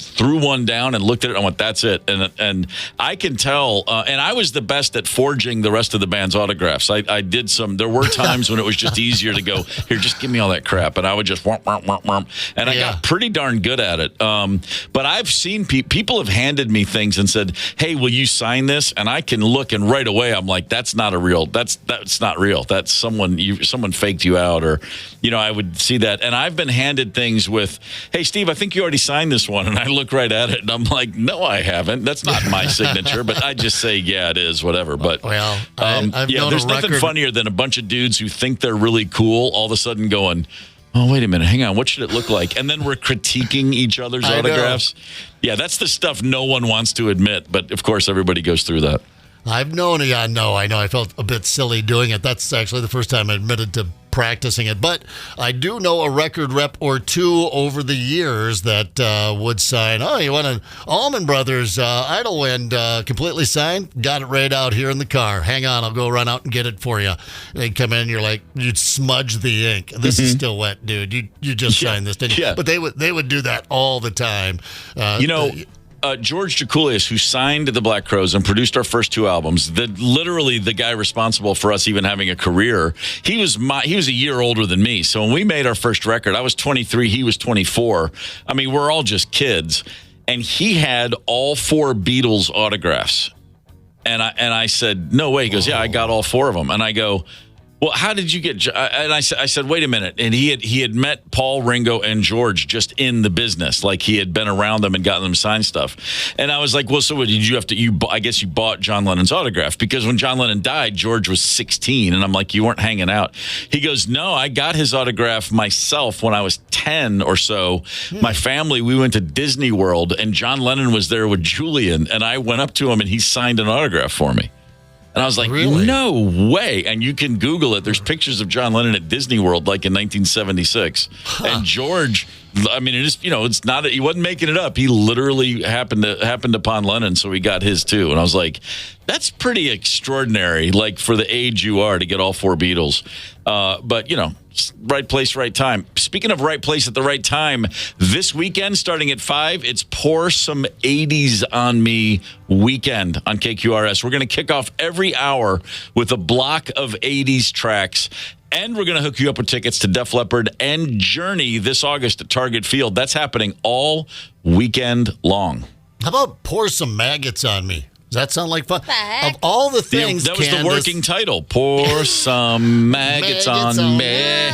threw one down and looked at it and went, "That's it." And I can tell, and I was the best at forging the rest of the band's autographs. I did there were times when it was just easier to go, "Here, just give me all that crap." And I would just, and I got pretty darn good at it. But I've seen people have handed me things and said, "Hey, will you sign this?" And I can look, and right away I'm like, that's not real. That's someone faked you out, or I would see that. And I've been handed things with, "Hey, Steve, I think you already signed this one." And I look right at it and I'm like, "No, I haven't. That's not my signature." But I just say, "Yeah, it is," whatever. But there's nothing funnier than a bunch of dudes who think they're really cool all of a sudden going, "Oh, wait a minute, hang on, what should it look like?" And then we're critiquing each other's autographs. Yeah, that's the stuff no one wants to admit, but of course everybody goes through that. I've known it. I know. I felt a bit silly doing it. That's actually the first time I admitted to practicing it. But I do know a record rep or two over the years that would sign, you want an Allman Brothers Idle Wind completely signed? Got it right out here in the car. Hang on, I'll go run out and get it for you. They'd come in, you're like, you'd smudge the ink. This is still wet, dude. You just signed this, didn't you? Yeah. But they would do that all the time. George Jakulius, who signed the Black Crowes and produced our first two albums, literally the guy responsible for us even having a career, he was a year older than me. So when we made our first record, I was 23, he was 24. I mean, we're all just kids. And he had all four Beatles autographs. And I said, no way. He goes, yeah, I got all four of them. And I go, well, how did you get? And I said, wait a minute. And he had met Paul, Ringo, and George just in the business, like he had been around them and gotten them signed stuff. And I was like, well, so what did you have to? I guess you bought John Lennon's autograph, because when John Lennon died, George was 16, and I'm like, you weren't hanging out. He goes, no, I got his autograph myself when I was 10 or so. My family, we went to Disney World, and John Lennon was there with Julian, and I went up to him and he signed an autograph for me. And I was like, really? No way. And you can Google it. There's pictures of John Lennon at Disney World, like in 1976. And George, I mean, it's not, he wasn't making it up. He literally happened upon Lennon, so he got his too. And I was like, that's pretty extraordinary, like for the age you are, to get all four Beatles. But, right place, right time. Speaking of right place at the right time, this weekend, starting at 5, it's Pour Some 80s on Me weekend on KQRS. We're going to kick off every hour with a block of 80s tracks. And we're going to hook you up with tickets to Def Leppard and Journey this August at Target Field. That's happening all weekend long. How about Pour Some Maggots on Me? Does that sound like fun? Of all the things, that was the working title. Pour some maggots on me.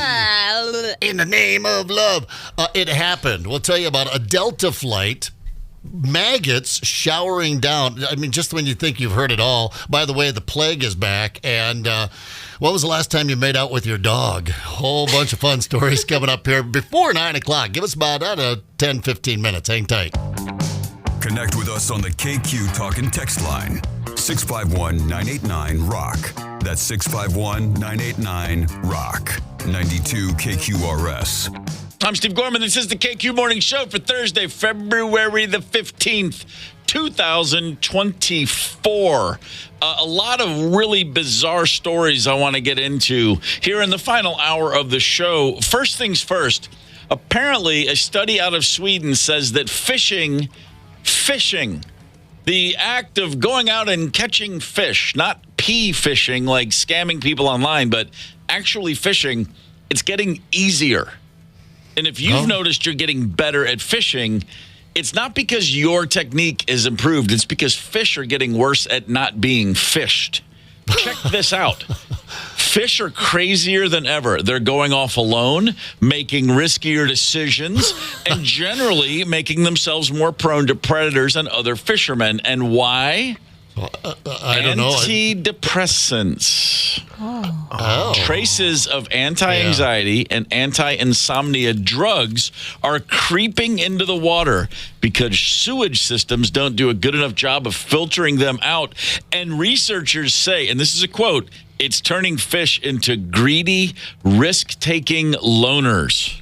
In the name of love. It happened. We'll tell you about a Delta flight. Maggots showering down. I mean, just when you think you've heard it all. By the way, the plague is back. And what was the last time you made out with your dog? Whole bunch of fun stories coming up here before 9 o'clock. Give us about 10, 15 minutes. Hang tight. Connect with us on the KQ Talk and Text line, 651-989-ROCK. That's 651-989-ROCK. 92 KQRS. I'm Steve Gorman. This is the KQ Morning Show for Thursday, February the 15th, 2024. A lot of really bizarre stories I want to get into here in the final hour of the show. First things first, apparently a study out of Sweden says that fishing, the act of going out and catching fish, not pea fishing like scamming people online, but actually fishing, it's getting easier. And if you've noticed you're getting better at fishing, it's not because your technique is improved. It's because fish are getting worse at not being fished. Check this out. Fish are crazier than ever. They're going off alone, making riskier decisions, and generally making themselves more prone to predators and other fishermen. And why? I don't know. Antidepressants. Traces of anti-anxiety and anti-insomnia drugs are creeping into the water because sewage systems don't do a good enough job of filtering them out. And researchers say, and this is a quote, it's turning fish into greedy, risk-taking loners.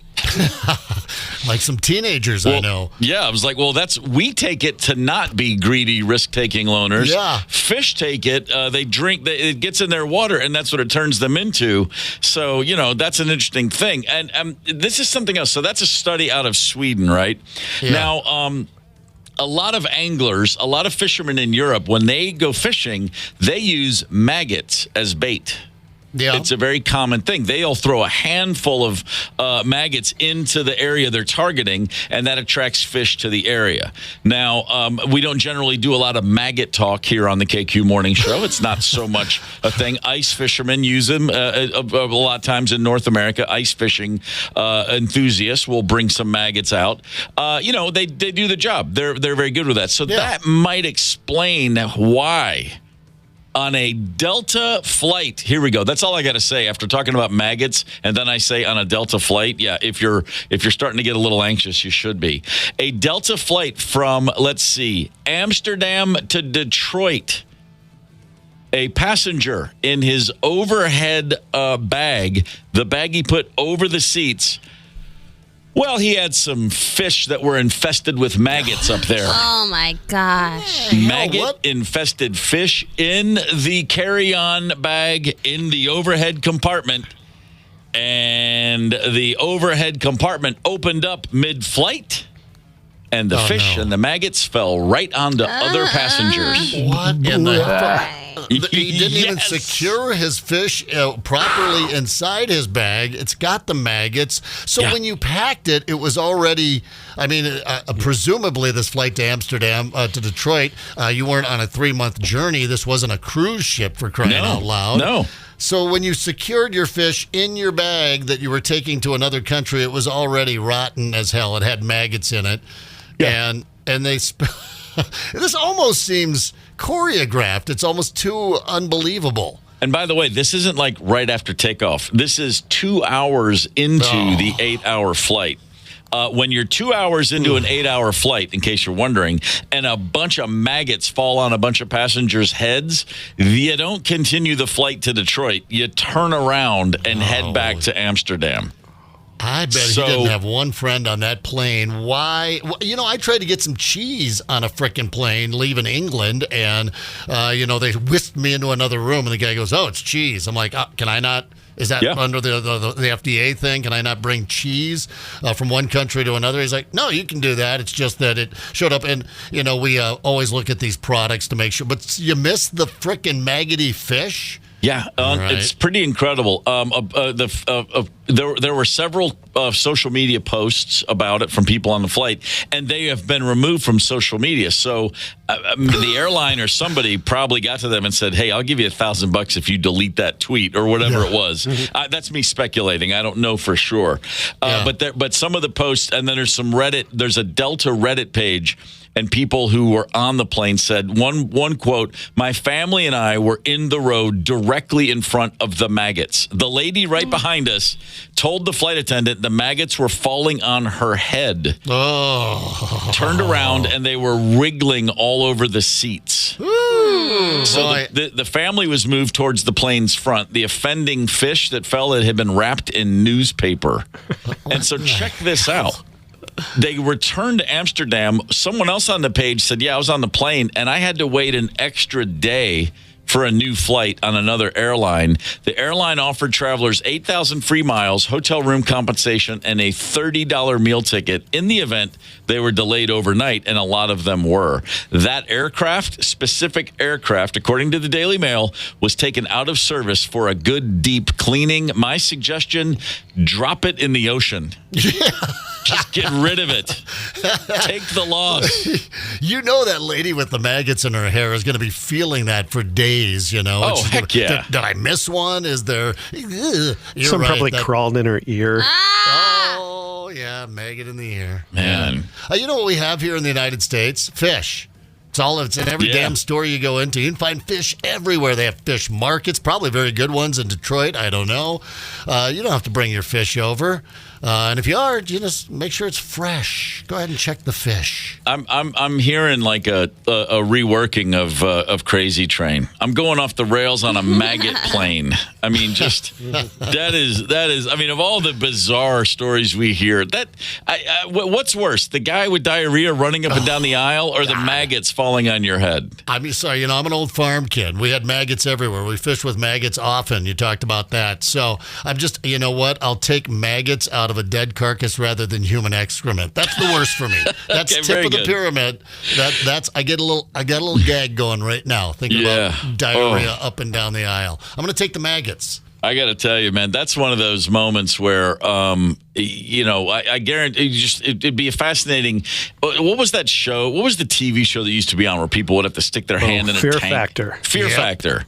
Like some teenagers I know. Yeah, I was like, well, we take it to not be greedy, risk-taking loners. Yeah. Fish take it, they drink, it gets in their water, and that's what it turns them into. So, that's an interesting thing. And this is something else. So that's a study out of Sweden, right? Yeah. Now, a lot of anglers, a lot of fishermen in Europe, when they go fishing, they use maggots as bait. Yeah. It's a very common thing. They'll throw a handful of maggots into the area they're targeting, and that attracts fish to the area. Now, we don't generally do a lot of maggot talk here on the KQ Morning Show. It's not so much a thing. Ice fishermen use them a lot of times in North America. Ice fishing enthusiasts will bring some maggots out. They do the job. They're very good with that. So that might explain why. On a Delta flight, here we go. That's all I got to say after talking about maggots, and then I say on a Delta flight. Yeah, if you're starting to get a little anxious, you should be. A Delta flight from, let's see, Amsterdam to Detroit a passenger in his overhead bag, the bag he put over the seats. Well, he had some fish that were infested with maggots up there. Oh, my gosh. Maggot-infested fish in the carry-on bag in the overhead compartment. And the overhead compartment opened up mid-flight. And the fish and the maggots fell right onto other passengers. What in the... He didn't even secure his fish properly inside his bag. It's got the maggots. So when you packed it, it was already, presumably this flight to Amsterdam, to Detroit, you weren't on a 3-month journey. This wasn't a cruise ship, for crying out loud. No. So when you secured your fish in your bag that you were taking to another country, it was already rotten as hell. It had maggots in it. Yeah. And they... This almost seems choreographed. It's almost too unbelievable. And by the way, this isn't like right after takeoff. This is 2 hours into the 8-hour flight. When you're 2 hours into an 8-hour flight, in case you're wondering, and a bunch of maggots fall on a bunch of passengers' heads, you don't continue the flight to Detroit. You turn around and head back to Amsterdam. I bet he didn't have one friend on that plane. Why? I tried to get some cheese on a frickin' plane leaving England, and, they whisked me into another room, and the guy goes, "Oh, it's cheese." I'm like, can I not? Is that under the FDA thing? Can I not bring cheese from one country to another? He's like, "No, you can do that. It's just that it showed up." And, we always look at these products to make sure. But you missed the frickin' maggoty fish? Yeah, it's pretty incredible. There were several social media posts about it from people on the flight, and they have been removed from social media. So the airline or somebody probably got to them and said, "Hey, I'll give you $1,000 if you delete that tweet," or whatever it was. That's me speculating. I don't know for sure. But some of the posts, and then there's some Reddit. There's a Delta Reddit page. And people who were on the plane said, one quote, "My family and I were in the road directly in front of the maggots. The lady right behind us told the flight attendant the maggots were falling on her head. Turned around, and they were wriggling all over the seats." So the family was moved towards the plane's front. The offending fish that fell had been wrapped in newspaper. And so check this out. They returned to Amsterdam. Someone else on the page said, "Yeah, I was on the plane, and I had to wait an extra day for a new flight on another airline. The airline offered travelers 8,000 free miles, hotel room compensation, and a $30 meal ticket in the event they were delayed overnight," and a lot of them were. That specific aircraft, according to the Daily Mail, was taken out of service for a good deep cleaning. My suggestion, drop it in the ocean. Just get rid of it. Take the loss. That lady with the maggots in her hair is going to be feeling that for days, Oh, heck yeah. Did I miss one? Is there... Some probably crawled in her ear. Oh, yeah, maggot in the ear. Man. You know what we have here in the United States? Fish. It's in every damn store you go into. You can find fish everywhere. They have fish markets, probably very good ones in Detroit. I don't know. You don't have to bring your fish over. And if you are, you just make sure it's fresh. Go ahead and check the fish. I'm hearing like a reworking of Crazy Train. I'm going off the rails on a maggot plane. I mean, just that is. I mean, of all the bizarre stories we hear, what's worse, the guy with diarrhea running up and down the aisle, or the maggots falling on your head? I mean, sorry, I'm an old farm kid. We had maggots everywhere. We fished with maggots often. You talked about that. So I'm just, you know what? I'll take maggots out of a dead carcass rather than human excrement. That's the worst for me. That's tip of the pyramid. I get a little gag going right now thinking about diarrhea up and down the aisle. I'm going to take the maggots. I got to tell you, man, that's one of those moments where, I guarantee it'd be a fascinating. What was that show? What was the TV show that used to be on where people would have to stick their hand in a tank? Fear Factor.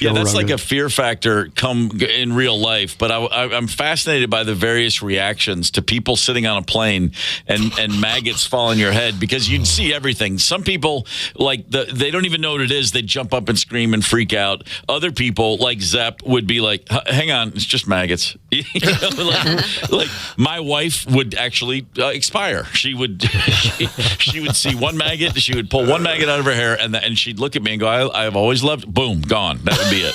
Yeah, that's like a Fear Factor come in real life. But I'm fascinated by the various reactions to people sitting on a plane and maggots fall on your head, because you'd see everything. Some people, they don't even know what it is. They jump up and scream and freak out. Other people, like Zepp, would be like, "Hang on, it's just maggots." Like my wife would actually expire. She would she would see one maggot. She would pull one maggot out of her hair, and she'd look at me and go, "I've always loved." Boom, gone. That would be it.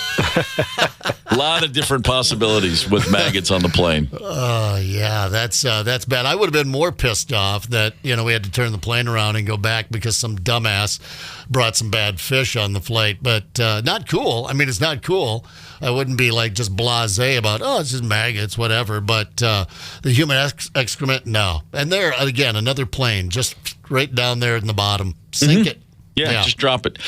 A lot of different possibilities with maggots on the plane. Oh yeah, that's bad. I would have been more pissed off that we had to turn the plane around and go back because some dumbass brought some bad fish on the flight. But not cool. I mean, it's not cool. I wouldn't be like just blasé about, it's just maggots, whatever. But the human excrement, no. And there, again, another plane, just right down there in the bottom. Sink it. Yeah, just drop it.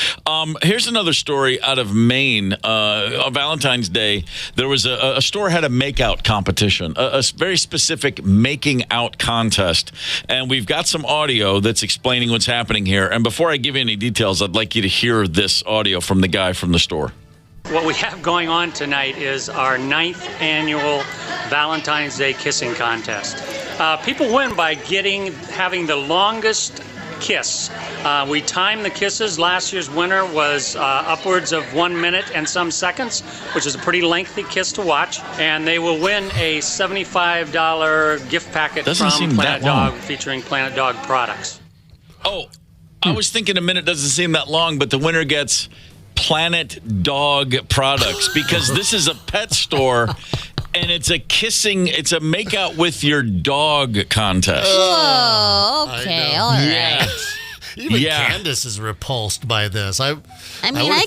Here's another story out of Maine. On Valentine's Day, there was a store had a makeout competition, a very specific making out contest. And we've got some audio that's explaining what's happening here. And before I give you any details, I'd like you to hear this audio from the guy from the store. What we have going on tonight is our 9th annual Valentine's Day kissing contest. People win by having the longest kiss. We timed the kisses. Last year's winner was upwards of 1 minute and some seconds, which is a pretty lengthy kiss to watch. And they will win a $75 gift packet from Planet Dog featuring Planet Dog products. Oh, I was thinking a minute doesn't seem that long, but the winner gets Planet Dog products because this is a pet store and it's a make out with your dog contest. Oh, okay, all right. Even Candace is repulsed by this. I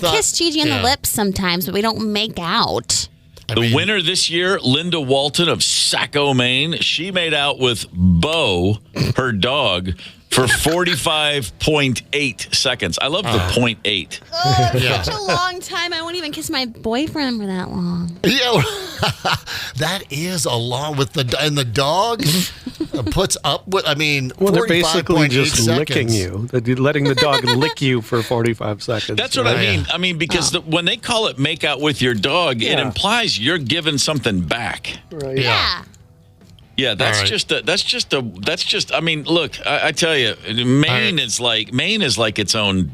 kiss Gigi on the lips sometimes, but we don't make out. The winner this year, Linda Walton of Saco, Maine. She made out with Bo, her dog, for 45.8 seconds. I love the 0.8. Oh, that's such a long time. I won't even kiss my boyfriend for that long. Yeah, that is a long with the dog puts up with. I mean, they're basically just seconds. licking you. They're letting the dog lick you for 45 seconds. That's what I mean. I mean, because when they call it make out with your dog, it implies you're giving something back. Right. Yeah. Yeah, that's just. I mean, look, I tell you, Maine is like its own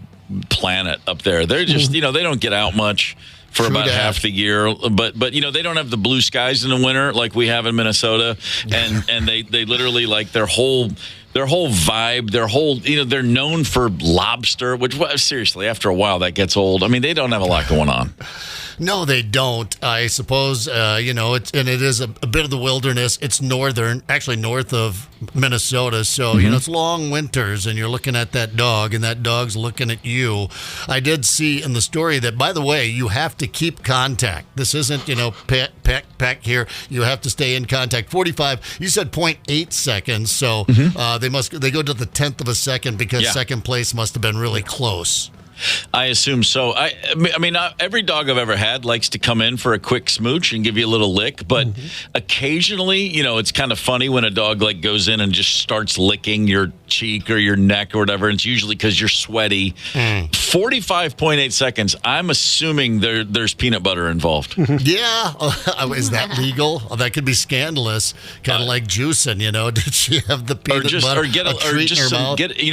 planet up there. They're just, they don't get out much for about half the year, but they don't have the blue skies in the winter like we have in Minnesota, and they literally like their whole vibe, they're known for lobster, which seriously, after a while that gets old. I mean, they don't have a lot going on. No, they don't. I suppose, it is a bit of the wilderness. It's north of Minnesota. So, it's long winters and you're looking at that dog and that dog's looking at you. I did see in the story that, by the way, you have to keep contact. This isn't, peck here. You have to stay in contact. 45, you said 0.8 seconds. So they go to the 10th of a second because second place must have been really close. I assume so. I mean, every dog I've ever had likes to come in for a quick smooch and give you a little lick, but occasionally, it's kind of funny when a dog like goes in and just starts licking your cheek or your neck or whatever. And it's usually because you're sweaty. 45.8 seconds. I'm assuming there's peanut butter involved. Yeah. Is that legal? Oh, that could be scandalous. Kind of like juicing, Did she have the peanut butter? Or you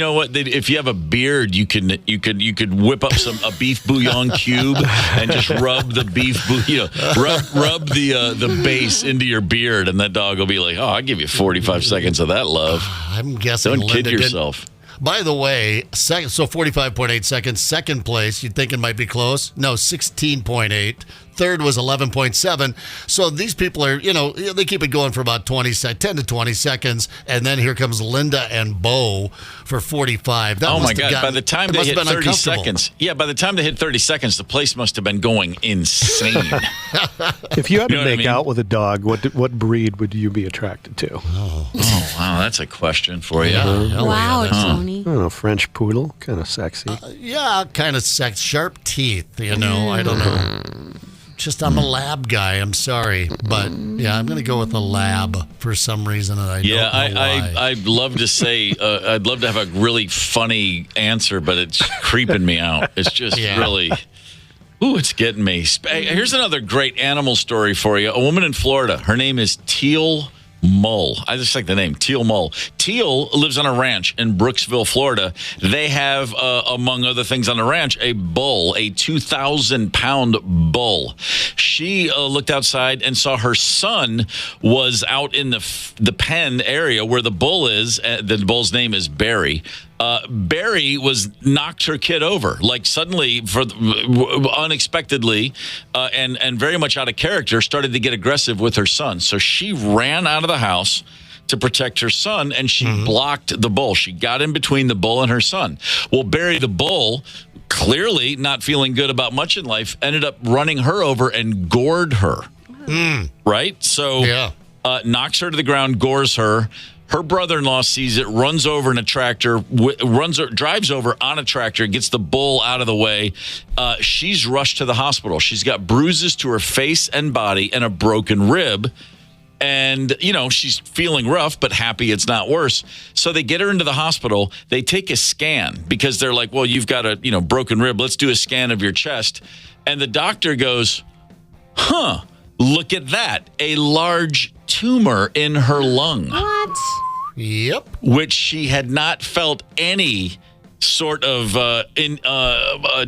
know what? If you have a beard, you could whip up a beef bouillon cube and just rub the beef rub the base into your beard, and that dog will be like, I'll give you 45 seconds of that love. I'm guessing don't kid yourself. By the way, so 45.8 seconds. Second place, you'd think it might be close. No, 16.8. Third was 11.7. So these people are, they keep it going for about 10 to 20 seconds. And then here comes Linda and Bo for 45. Oh, my God. By the time they hit 30 seconds. Yeah, by the time they hit 30 seconds, the place must have been going insane. If you had to make out with a dog, what breed would you be attracted to? Oh, wow. That's a question for you. Wow, Tony. I don't know, French poodle, kind of sexy. Kind of sexy. Sharp teeth, I don't know. I'm a lab guy. I'm sorry, but I'm going to go with a lab for some reason, and I don't know why. I'd love to say I'd love to have a really funny answer, but it's creeping me out. It's just really, it's getting me. Here's another great animal story for you. A woman in Florida. Her name is Teal Mull. I just like the name, Teal Mull. Teal lives on a ranch in Brooksville, Florida. They have, among other things on the ranch, a bull, a 2,000-pound bull. She looked outside and saw her son was out in the pen area where the bull is. The bull's name is Barry. Barry knocked her kid over, like suddenly, unexpectedly, and very much out of character, started to get aggressive with her son. So she ran out of the house to protect her son, and she blocked the bull. She got in between the bull and her son. Well, Barry the bull, clearly not feeling good about much in life, ended up running her over and gored her. Right? So knocks her to the ground, gores her. Her brother-in-law sees it, runs over in a tractor, drives over on a tractor, gets the bull out of the way. She's rushed to the hospital. She's got bruises to her face and body and a broken rib. And, she's feeling rough, but happy it's not worse. So they get her into the hospital. They take a scan because they're like, well, you've got a, broken rib. Let's do a scan of your chest. And the doctor goes, look at that. A large tumor in her lung. What? Yep. Which she had not felt any sort of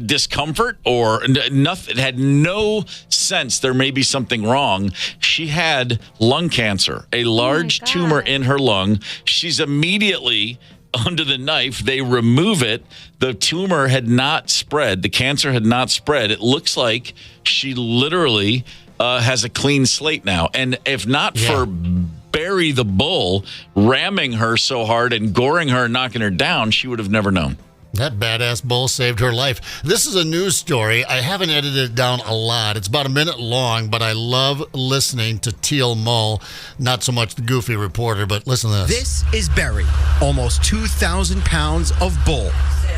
discomfort or nothing. Had no sense there may be something wrong. She had lung cancer, a large tumor in her lung. She's immediately under the knife. They remove it. The tumor had not spread. The cancer had not spread. It looks like she literally has a clean slate now. And if not for Barry the bull ramming her so hard and goring her and knocking her down, she would have never known. That badass bull saved her life. This is a news story. I haven't edited it down a lot. It's about a minute long, but I love listening to Teal Mull. Not so much the goofy reporter, but listen to this. This is Barry, almost 2,000 pounds of bull.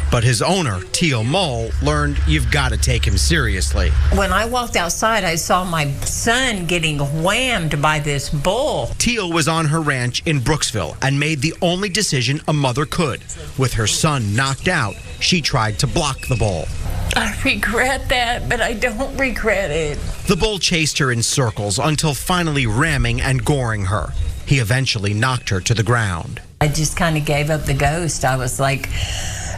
But his owner, Teal Mull, learned you've got to take him seriously. When I walked outside, I saw my son getting whammed by this bull. Teal was on her ranch in Brooksville and made the only decision a mother could. With her son knocked out, she tried to block the bull. I regret that, but I don't regret it. The bull chased her in circles until finally ramming and goring her. He eventually knocked her to the ground. I just kind of gave up the ghost. I was like,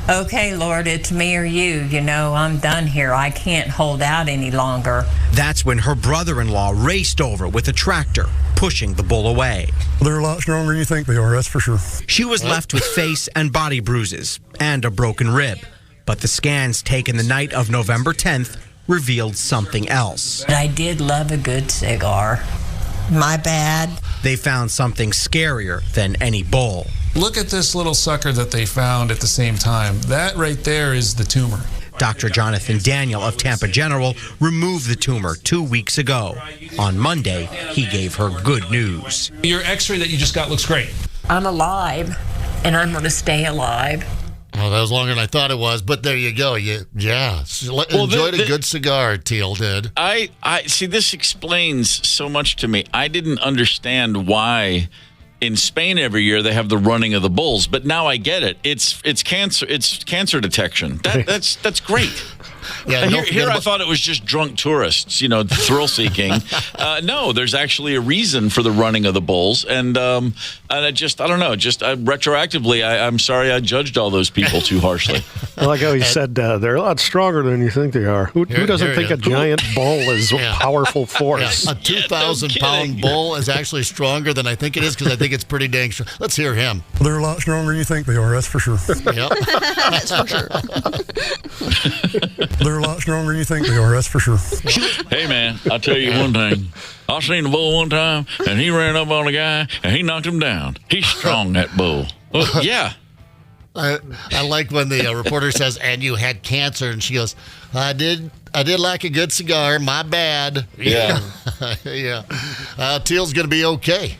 okay, Lord, it's me or you. I'm done here. I can't hold out any longer. That's when her brother-in-law raced over with a tractor, pushing the bull away. They're a lot stronger than you think they are, that's for sure. She was left with face and body bruises and a broken rib. But the scans taken the night of November 10th revealed something else. But I did love a good cigar. My bad. They found something scarier than any bull. Look at this little sucker that they found at the same time. That right there is the tumor. Dr. Jonathan Daniel of Tampa General removed the tumor 2 weeks ago. On Monday, he gave her good news. Your x-ray that you just got looks great. I'm alive, and I'm going to stay alive. Oh, that was longer than I thought it was, but there you go. Enjoyed a good cigar, Teal did. I see, this explains so much to me. I didn't understand why in Spain every year they have the running of the bulls, but now I get it. It's cancer detection. That's great. Yeah, here I thought it was just drunk tourists, thrill seeking. No, there's actually a reason for the running of the bulls, and I don't know. Retroactively, I'm sorry I judged all those people too harshly. I like how he said they're a lot stronger than you think they are. Who doesn't think a giant bull is a powerful force? A 2,000-pound bull is actually stronger than I think it is, because I think it's pretty dang strong. Let's hear him. They're a lot stronger than you think they are, that's for sure. Yep. That's for sure. They're a lot stronger than you think they are, that's for sure. Hey, man, I'll tell you one thing. I seen the bull one time, and he ran up on a guy, and he knocked him down. He's strong, that bull. Well, yeah. I like when the reporter says, and you had cancer, and she goes, I did like a good cigar, my bad. Yeah. Yeah. Teal's going to be okay.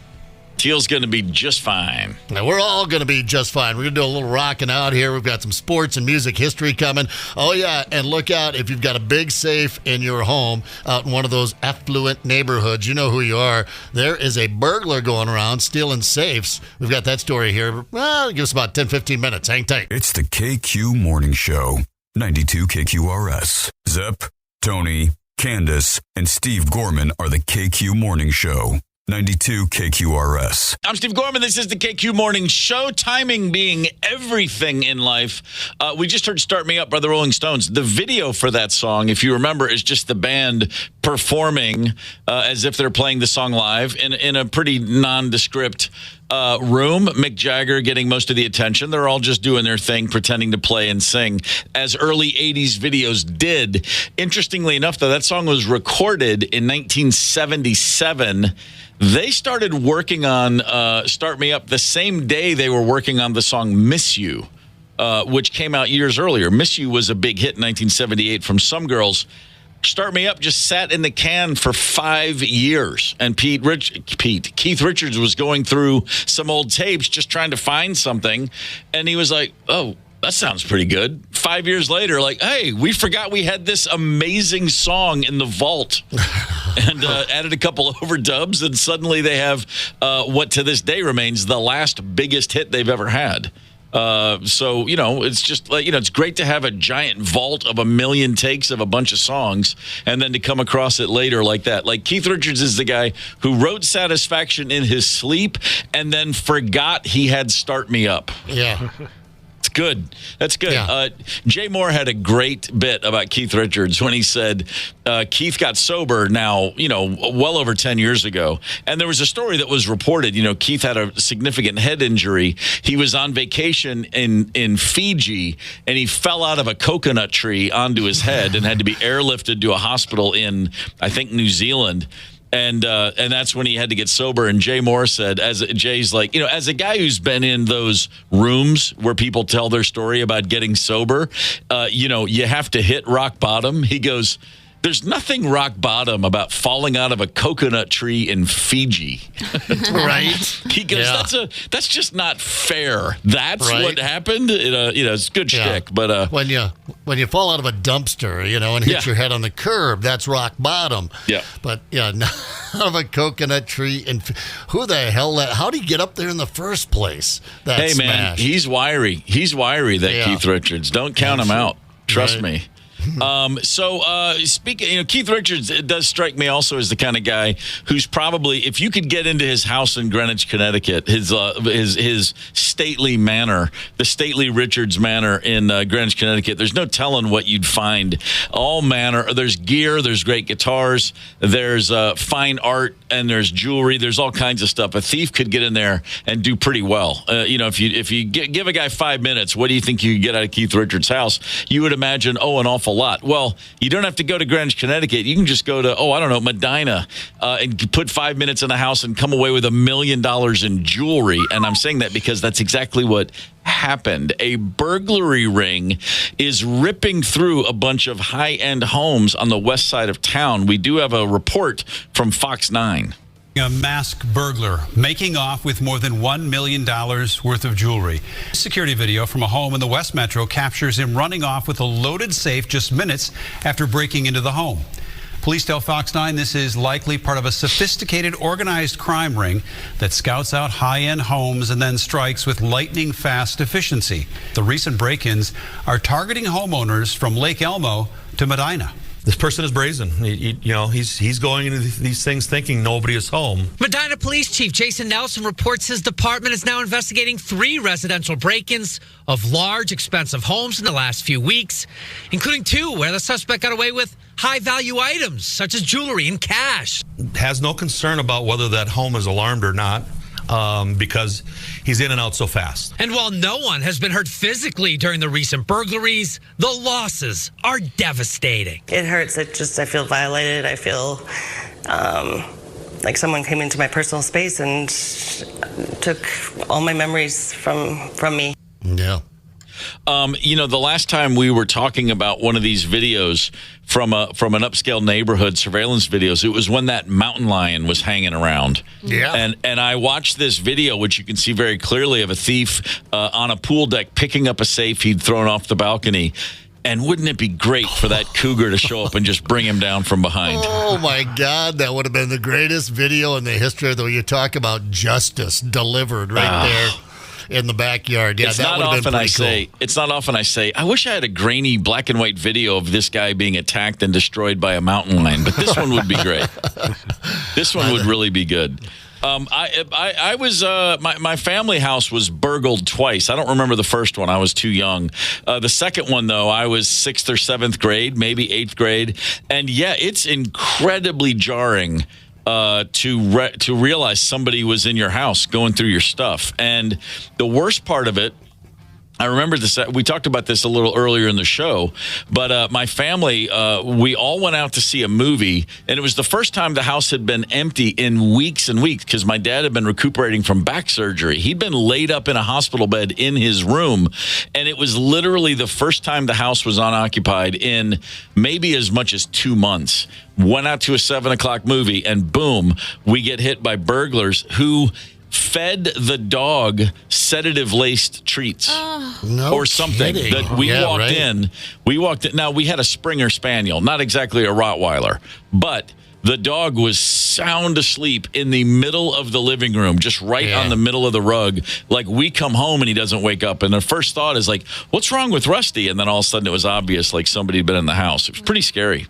Teal's going to be just fine. Now, we're all going to be just fine. We're going to do a little rocking out here. We've got some sports and music history coming. Oh, yeah, and look out if you've got a big safe in your home out in one of those affluent neighborhoods. You know who you are. There is a burglar going around stealing safes. We've got that story here. Well, give us about 10, 15 minutes. Hang tight. It's the KQ Morning Show, 92 KQRS. Zep, Tony, Candace, and Steve Gorman are the KQ Morning Show. 92 KQRS. I'm Steve Gorman. This is the KQ Morning Show. Timing being everything in life. We just heard Start Me Up by the Rolling Stones. The video for that song, if you remember, is just the band performing as if they're playing the song live in a pretty nondescript room. Mick Jagger getting most of the attention. They're all just doing their thing, pretending to play and sing, as early 80s videos did. Interestingly enough, though, that song was recorded in 1977. They started working on Start Me Up the same day they were working on the song Miss You, which came out years earlier. Miss You was a big hit in 1978 from Some Girls. Start Me Up just sat in the can for 5 years. And Keith Richards was going through some old tapes just trying to find something. And he was like, oh, that sounds pretty good. 5 years later, like, hey, we forgot we had this amazing song in the vault. And added a couple overdubs, and suddenly they have what to this day remains the last biggest hit they've ever had. So, it's just like, it's great to have a giant vault of 1 million takes of a bunch of songs and then to come across it later like that. Like Keith Richards is the guy who wrote Satisfaction in his sleep and then forgot he had Start Me Up. Yeah. It's good. That's good. Yeah. Jay Moore had a great bit about Keith Richards when he said Keith got sober now, well over 10 years ago. And there was a story that was reported. Keith had a significant head injury. He was on vacation in Fiji, and he fell out of a coconut tree onto his head and had to be airlifted to a hospital in, I think, New Zealand. And that's when he had to get sober. And Jay Moore said, Jay's like, as a guy who's been in those rooms where people tell their story about getting sober, you have to hit rock bottom. He goes, there's nothing rock bottom about falling out of a coconut tree in Fiji. Right. He goes, that's just not fair. That's right. what happened. It's good shtick. But when you fall out of a dumpster, and hit your head on the curb, that's rock bottom. Yeah. But not out of a coconut tree. And who the hell? How did he get up there in the first place? Hey, man, he's wiry. He's wiry. That Keith Richards. Don't count him out. Trust me. Speaking, Keith Richards, it does strike me also as the kind of guy who's probably, if you could get into his house in Greenwich, Connecticut, his stately manor, the stately Richards Manor in Greenwich, Connecticut, there's no telling what you'd find. All manner. There's gear, there's great guitars, there's fine art, and there's jewelry. There's all kinds of stuff. A thief could get in there and do pretty well. If you give a guy 5 minutes, what do you think you could get out of Keith Richards' house? You would imagine, an awful lot. Well, you don't have to go to Greenwich, Connecticut. You can just go to, Medina and put 5 minutes in the house and come away with $1 million in jewelry. And I'm saying that because that's exactly what happened. A burglary ring is ripping through a bunch of high-end homes on the west side of town. We do have a report from Fox 9. A masked burglar making off with more than $1 million worth of jewelry. Security video from a home in the West Metro captures him running off with a loaded safe just minutes after breaking into the home. Police tell Fox 9 this is likely part of a sophisticated organized crime ring that scouts out high-end homes and then strikes with lightning-fast efficiency. The recent break-ins are targeting homeowners from Lake Elmo to Medina. This person is brazen. He's going into these things thinking nobody is home. Medina Police Chief Jason Nelson reports his department is now investigating 3 residential break-ins of large, expensive homes in the last few weeks, including 2 where the suspect got away with high-value items such as jewelry and cash. Has no concern about whether that home is alarmed or not. Because he's in and out so fast. And while no one has been hurt physically during the recent burglaries, the losses are devastating. It hurts. I feel violated. I feel like someone came into my personal space and took all my memories from me. Yeah. The last time we were talking about one of these videos from an upscale neighborhood, surveillance videos, it was when that mountain lion was hanging around. Yeah. And I watched this video, which you can see very clearly, of a thief on a pool deck picking up a safe he'd thrown off the balcony. And wouldn't it be great for that cougar to show up and just bring him down from behind? Oh, my God. That would have been the greatest video in the history, though. You talk about justice delivered right there. in the backyard. Yeah, it's that not would have been often pretty cool. It's not often I say, I wish I had a grainy black and white video of this guy being attacked and destroyed by a mountain lion, but this one would be great. This one would really be good. I was my family house was burgled twice. I don't remember the first one. I was too young. The second one, though, I was 6th or 7th grade, maybe 8th grade, and yeah, it's incredibly jarring to realize somebody was in your house going through your stuff. And the worst part of it, I remember this. We talked about this a little earlier in the show, but my family, we all went out to see a movie, and it was the first time the house had been empty in weeks and weeks because my dad had been recuperating from back surgery. He'd been laid up in a hospital bed in his room, and it was literally the first time the house was unoccupied in maybe as much as 2 months. Went out to a 7 o'clock movie, and boom, we get hit by burglars who fed the dog sedative-laced treats or something. kidding. That we walked right. in. We walked in. Now, we had a Springer Spaniel, not exactly a Rottweiler, but the dog was sound asleep in the middle of the living room, just right on the middle of the rug. Like, we come home and he doesn't wake up. And the first thought is like, what's wrong with Rusty? And then all of a sudden it was obvious, like somebody had been in the house. It was pretty scary.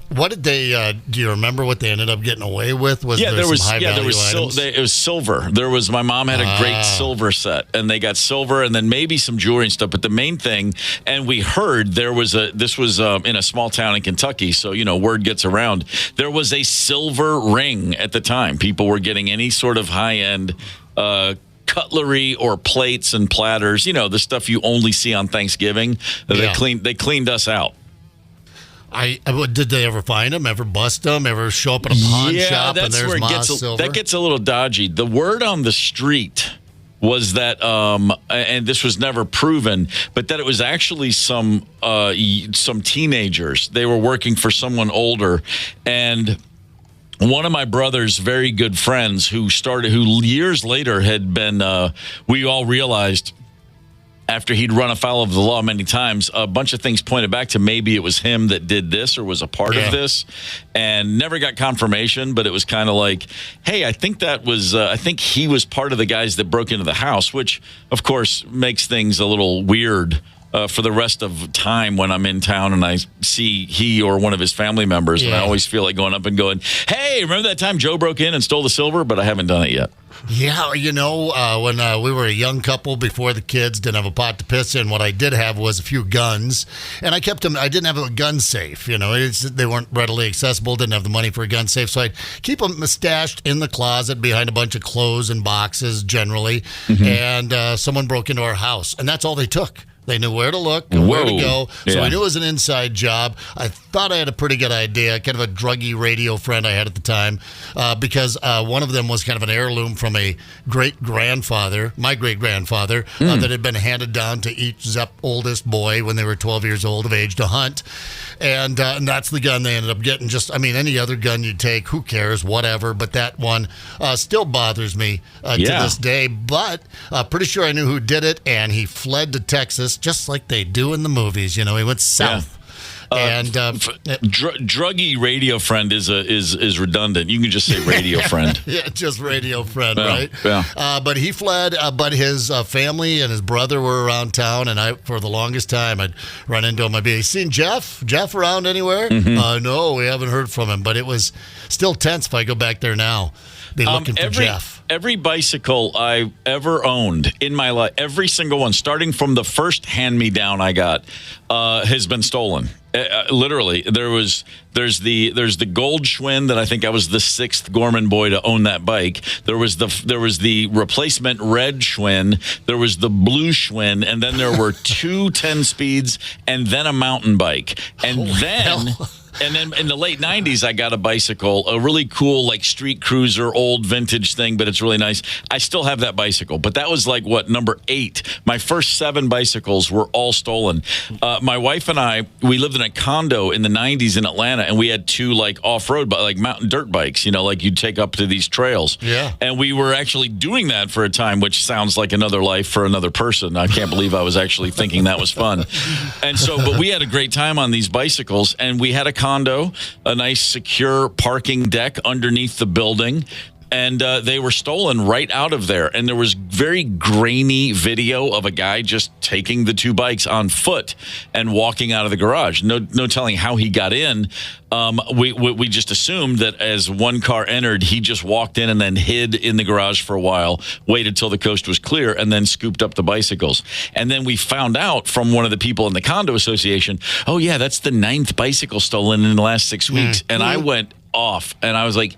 What did they? Do you remember what they ended up getting away with? Was there was some high value items? It was silver. There was my mom had a great silver set, and they got silver, and then maybe some jewelry and stuff. But the main thing, and we heard this was in a small town in Kentucky, so word gets around. There was a silver ring at the time. People were getting any sort of high end cutlery or plates and platters. The stuff you only see on Thanksgiving. They cleaned us out. Did they ever find him? Ever bust him? Ever show up at a pawn shop and there's Ma's silver? That gets a little dodgy. The word on the street was that, and this was never proven, but that it was actually some teenagers. They were working for someone older, and one of my brother's very good friends who years later had been, we all realized after he'd run afoul of the law many times, a bunch of things pointed back to maybe it was him that did this or was a part of this, and never got confirmation, but it was kind of like, hey, I think he was part of the guys that broke into the house, which, of course, makes things a little weird for the rest of time when I'm in town and I see he or one of his family members, and I always feel like going up and going, hey, remember that time Joe broke in and stole the silver? But I haven't done it yet. Yeah, when we were a young couple before the kids, didn't have a pot to piss in, what I did have was a few guns, and I kept them. I didn't have a gun safe, they weren't readily accessible, didn't have the money for a gun safe, so I'd keep them stashed in the closet behind a bunch of clothes and boxes generally, and someone broke into our house, and that's all they took. They knew where to look and where to go. So I knew it was an inside job. I thought I had a pretty good idea, kind of a druggy radio friend I had at the time, because one of them was kind of an heirloom from a great-grandfather, my great-grandfather, that had been handed down to each Zepp oldest boy when they were 12 years old of age to hunt. And that's the gun they ended up getting. Any other gun you take, who cares, whatever. But that one still bothers me to this day. But pretty sure I knew who did it, and he fled to Texas, just like they do in the movies. He went south. And druggy radio friend is redundant. You can just say radio friend. Yeah, just radio friend, right? Yeah. But he fled. But his family and his brother were around town, and for the longest time, I'd run into him. I'd be, seen Jeff around anywhere? No, we haven't heard from him. But it was still tense if I go back there now. Be looking for Jeff. Every bicycle I ever owned in my life, every single one, starting from the first hand-me-down I got, has been stolen. Literally, there's the gold Schwinn that I think I was the 6th Gorman boy to own that bike. There was the replacement red Schwinn. There was the blue Schwinn, and then there were 2 10-speeds, and then a mountain bike, and And then in the late 90s, I got a bicycle, a really cool, like, street cruiser, old vintage thing, but it's really nice. I still have that bicycle, but that was like, number 8. My first 7 bicycles were all stolen. My wife and I, we lived in a condo in the 90s in Atlanta, and we had 2, like, off-road, like mountain dirt bikes, like you'd take up to these trails. Yeah. And we were actually doing that for a time, which sounds like another life for another person. I can't believe I was actually thinking that was fun. And so, but we had a great time on these bicycles, and we had a condo, a nice secure parking deck underneath the building. And they were stolen right out of there. And there was very grainy video of a guy just taking the 2 bikes on foot and walking out of the garage. No telling how he got in. We just assumed that as one car entered, he just walked in and then hid in the garage for a while, waited till the coast was clear, and then scooped up the bicycles. And then we found out from one of the people in the condo association, oh, yeah, that's the 9th bicycle stolen in the last 6 weeks. And I went off, and I was like,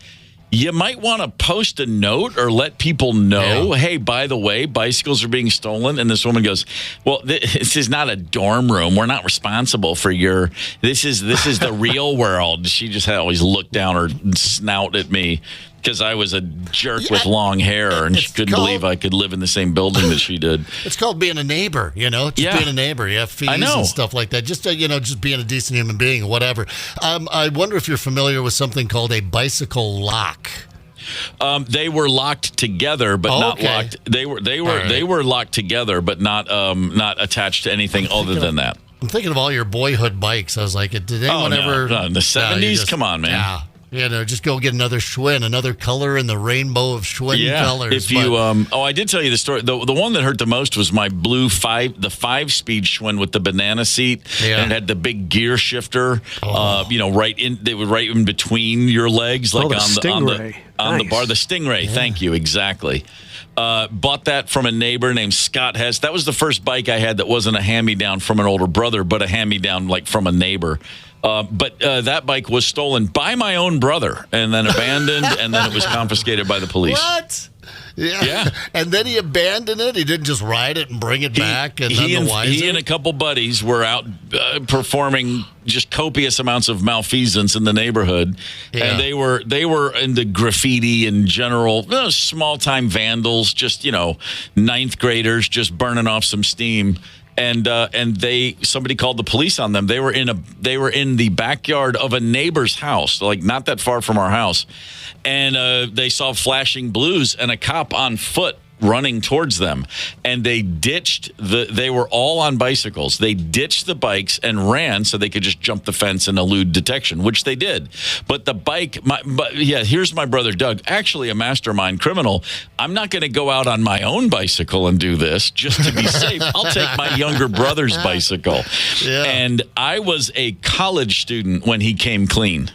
you might want to post a note or let people know, hey, by the way, bicycles are being stolen. And this woman goes, well, this is not a dorm room. We're not responsible for your, this is the real world. She just had always looked down her snout at me because I was a jerk with long hair, and she couldn't believe I could live in the same building that she did. It's called being a neighbor, just being a neighbor. You have fees and stuff like that. Just, just being a decent human being or whatever. I wonder if you're familiar with something called a bicycle lock. They were locked together, but not locked. They were locked together, but not attached to anything other than that. I'm thinking of all your boyhood bikes. I was like, did anyone ever? No, in the 70s? Come on, man. Yeah. Just go get another Schwinn, another color in the rainbow of Schwinn colors. If you, I did tell you the story. The one that hurt the most was my blue 5-speed Schwinn with the banana seat, and it had the big gear shifter. Right in between your legs, like on the bar. The Stingray. Thank you. Exactly. Bought that from a neighbor named Scott Hess. That was the first bike I had that wasn't a hand-me-down from an older brother, but a hand-me-down like from a neighbor. But that bike was stolen by my own brother and then abandoned, and then it was confiscated by the police. What? Yeah. And then he abandoned it? He didn't just ride it and bring it back? He and a couple buddies were out performing just copious amounts of malfeasance in the neighborhood. Yeah. And they were into graffiti and general small-time vandals, just, 9th graders just burning off some steam. And somebody called the police on them. They were in the backyard of a neighbor's house, like not that far from our house, and they saw flashing blues and a cop on foot running towards them, and they were all on bicycles. They ditched the bikes and ran so they could just jump the fence and elude detection, which they did. But the bike, here's my brother Doug, actually a mastermind criminal. I'm not going to go out on my own bicycle and do this just to be safe. I'll take my younger brother's bicycle. Yeah. And I was a college student when he came clean.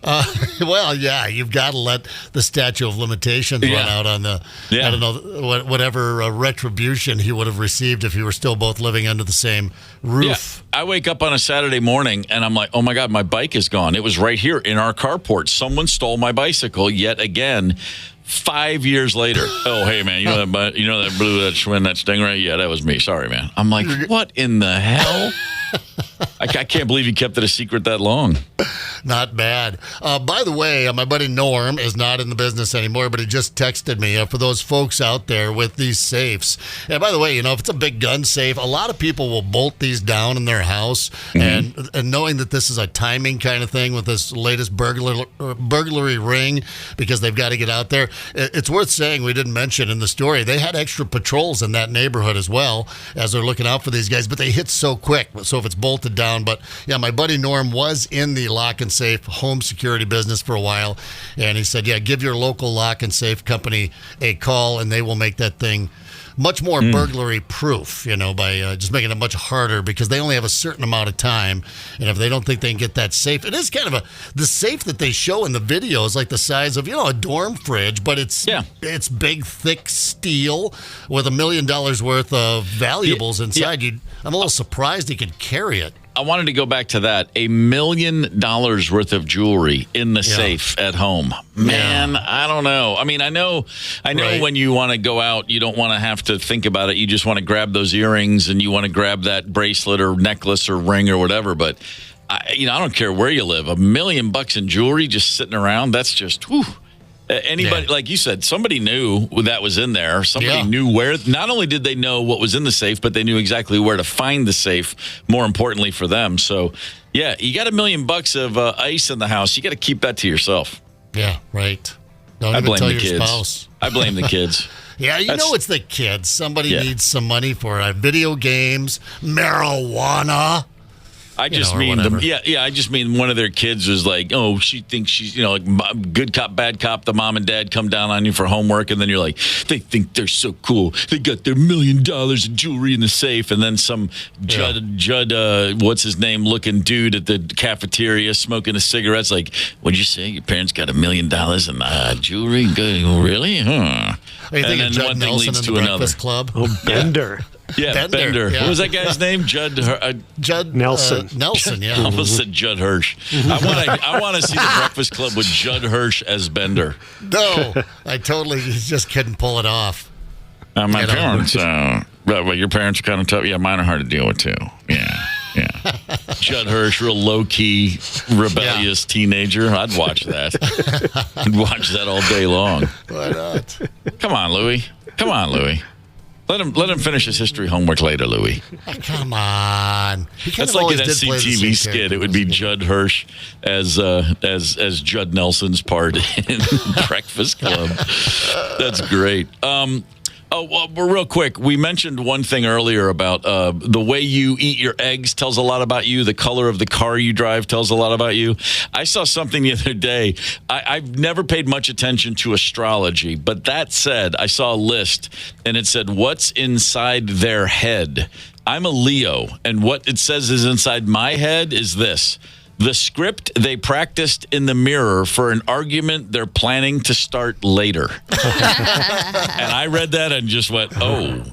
You've got to let the statute of limitations run out on the, I don't know, whatever retribution he would have received if you were still both living under the same roof. Yeah. I wake up on a Saturday morning and I'm like, oh my God, my bike is gone. It was right here in our carport. Someone stole my bicycle yet again. 5 years later, oh hey man, that blue, that Schwinn, that Stingray, yeah, that was me. Sorry, man. I'm like, what in the hell? I can't believe you kept it a secret that long. Not bad. By the way, my buddy Norm is not in the business anymore, but he just texted me for those folks out there with these safes. And by the way, if it's a big gun safe, a lot of people will bolt these down in their house, and knowing that this is a timing kind of thing with this latest burglary ring, because they've got to get out there. It's worth saying, we didn't mention in the story, they had extra patrols in that neighborhood as well as they're looking out for these guys, but they hit so quick. So if it's bolted down, but yeah, my buddy Norm was in the lock and safe home security business for a while, and he said, give your local lock and safe company a call, and they will make that thing much more burglary proof, by just making it much harder, because they only have a certain amount of time, and if they don't think they can get that safe, it is kind of the safe that they show in the video is like the size of a dorm fridge, but it's big, thick steel with $1 million worth of valuables inside. I'm a little surprised he could carry it. I wanted to go back to that. $1 million worth of jewelry in the safe at home. Man, I don't know. I mean, I know when you want to go out, you don't want to have to think about it. You just want to grab those earrings and you want to grab that bracelet or necklace or ring or whatever. But, I don't care where you live. $1 million in jewelry just sitting around, that's just, whew. Anybody, like you said, somebody knew that was in there. Somebody knew where. Not only did they know what was in the safe, but they knew exactly where to find the safe. More importantly for them. So, you got $1 million of ice in the house. You got to keep that to yourself. Yeah, right. I blame the kids. I blame the kids. Yeah, it's the kids. Somebody needs some money for video games, marijuana. I just mean I just mean one of their kids was like, oh, she thinks she's like good cop, bad cop. The mom and dad come down on you for homework, and then you're like, they think they're so cool. They got their $1 million in jewelry in the safe, and then some Judd, what's his name, looking dude at the cafeteria smoking a cigarette. It's like, what'd you say? Your parents got $1 million in jewelry? Good, really? Huh? Are you thinking Judd Nelson in the Breakfast Club? Oh, Bender. Yeah, Bender. Yeah. What was that guy's name? Judd Nelson. Nelson, yeah. I almost said Judd Hirsch. I want to see the Breakfast Club with Judd Hirsch as Bender. No, I totally just couldn't pull it off. My parents, well, your parents are kind of tough. Yeah, mine are hard to deal with too. Yeah. Judd Hirsch, real low-key, rebellious teenager. I'd watch that. I'd watch that all day long. Why not? Come on, Louie. Let him finish his history homework later, Louie. Oh, come on. That's like an SCTV skit. It would be Judd Hirsch as Judd Nelson's part in Breakfast Club. That's great. Well, real quick, we mentioned one thing earlier about the way you eat your eggs tells a lot about you. The color of the car you drive tells a lot about you. I saw something the other day. I've never paid much attention to astrology, but that said, I saw a list, and it said, what's inside their head? I'm a Leo, and what it says is inside my head is this. The script they practiced in the mirror for an argument they're planning to start later. And I read that and just went, oh,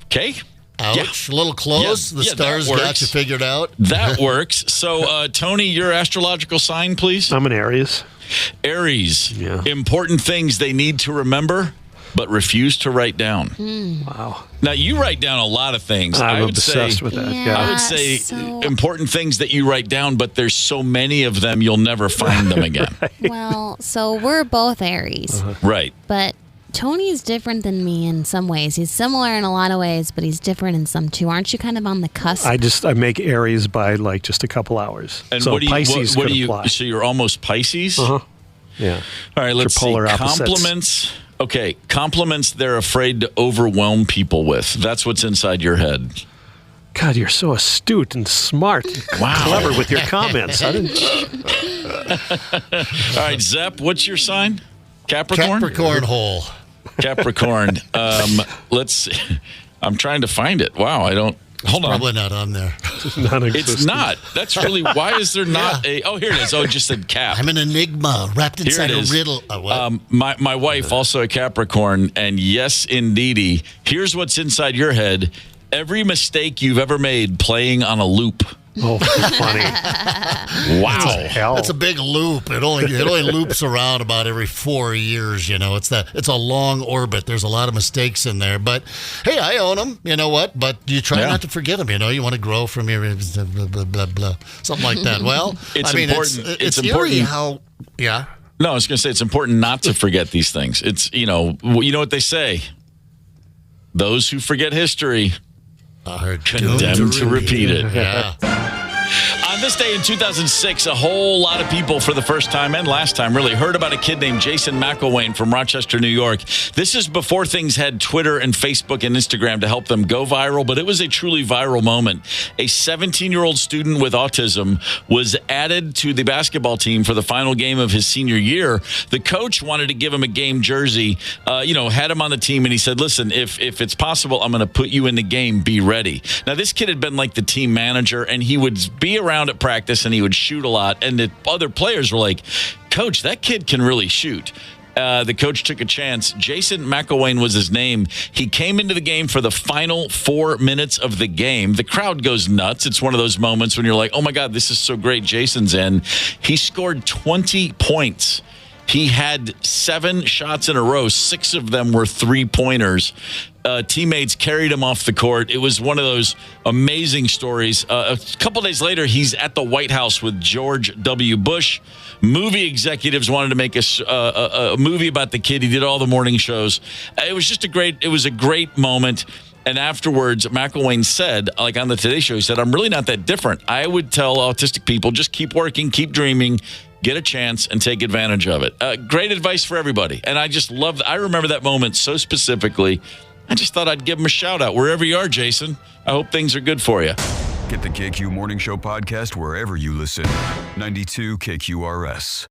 okay. Ouch, a little close. The stars got you figured out. That works. So, Tony, your astrological sign, please. I'm an Aries. Aries. Yeah. Important things they need to remember, but refuse to write down. Wow. Now, you write down a lot of things. I'm obsessed with that. Yeah. I would say important things that you write down, but there's so many of them, you'll never find them again. Right. Well, so we're both Aries. Right. But Tony's different than me in some ways. He's similar in a lot of ways, but he's different in some too. Aren't you kind of on the cusp? I make Aries by like just a couple hours. And so what do you, Pisces what do could you, apply. so you're almost Pisces? Yeah. All right, let's see. Polar opposites. Compliments. Okay, compliments they're afraid to overwhelm people with. That's what's inside your head. God, you're so astute and smart. Wow. Clever with your comments. All right, Zepp, what's your sign? Capricorn? Capricorn hole. Capricorn. Let's see. I'm trying to find it. Wow, I don't. Hold on. Probably not on there. It's not. That's really. Why is there not a? Oh, here it is. Oh, it just said Cap. I'm an enigma wrapped inside a riddle. My wife, also a Capricorn, and yes, indeedy. Here's what's inside your head: every mistake you've ever made playing on a loop. Oh, funny. Wow. That's a big loop. It only loops around about every 4 years, It's a long orbit. There's a lot of mistakes in there. But, hey, I own them. You know what? But you try not to forget them, You want to grow from your blah, blah, blah, blah. Something like that. Well, it's important. It's important how, yeah. No, I was going to say it's important not to forget these things. It's, you know what they say. Those who forget history are condemned to repeat it. Yeah. On this day in 2006, a whole lot of people for the first time and last time really heard about a kid named Jason McElwain from Rochester, New York. This is before things had Twitter and Facebook and Instagram to help them go viral, but it was a truly viral moment. A 17-year-old student with autism was added to the basketball team for the final game of his senior year. The coach wanted to give him a game jersey, had him on the team, and he said, listen, if it's possible, I'm going to put you in the game. Be ready. Now, this kid had been like the team manager, and he would be around at practice and he would shoot a lot, and the other players were like, coach, that kid can really shoot. The coach took a chance. Jason McElwain was his name. He came into the game for the final 4 minutes of the game. The crowd goes nuts. It's one of those moments when you're like, oh my God, this is so great. Jason's in. He scored 20 points. He had 7 shots in a row. 6 of them were 3-pointers. Teammates carried him off the court. It was one of those amazing stories. A couple days later, he's at the White House with George W. Bush. Movie executives wanted to make a movie about the kid. He did all the morning shows. It was just a great moment. And afterwards, McElwain said, like on the Today Show, he said, I'm really not that different. I would tell autistic people, just keep working, keep dreaming, get a chance, and take advantage of it. Great advice for everybody. And I just love that. I remember that moment so specifically. I just thought I'd give him a shout out wherever you are, Jason. I hope things are good for you. Get the KQ Morning Show podcast wherever you listen. 92 KQRS.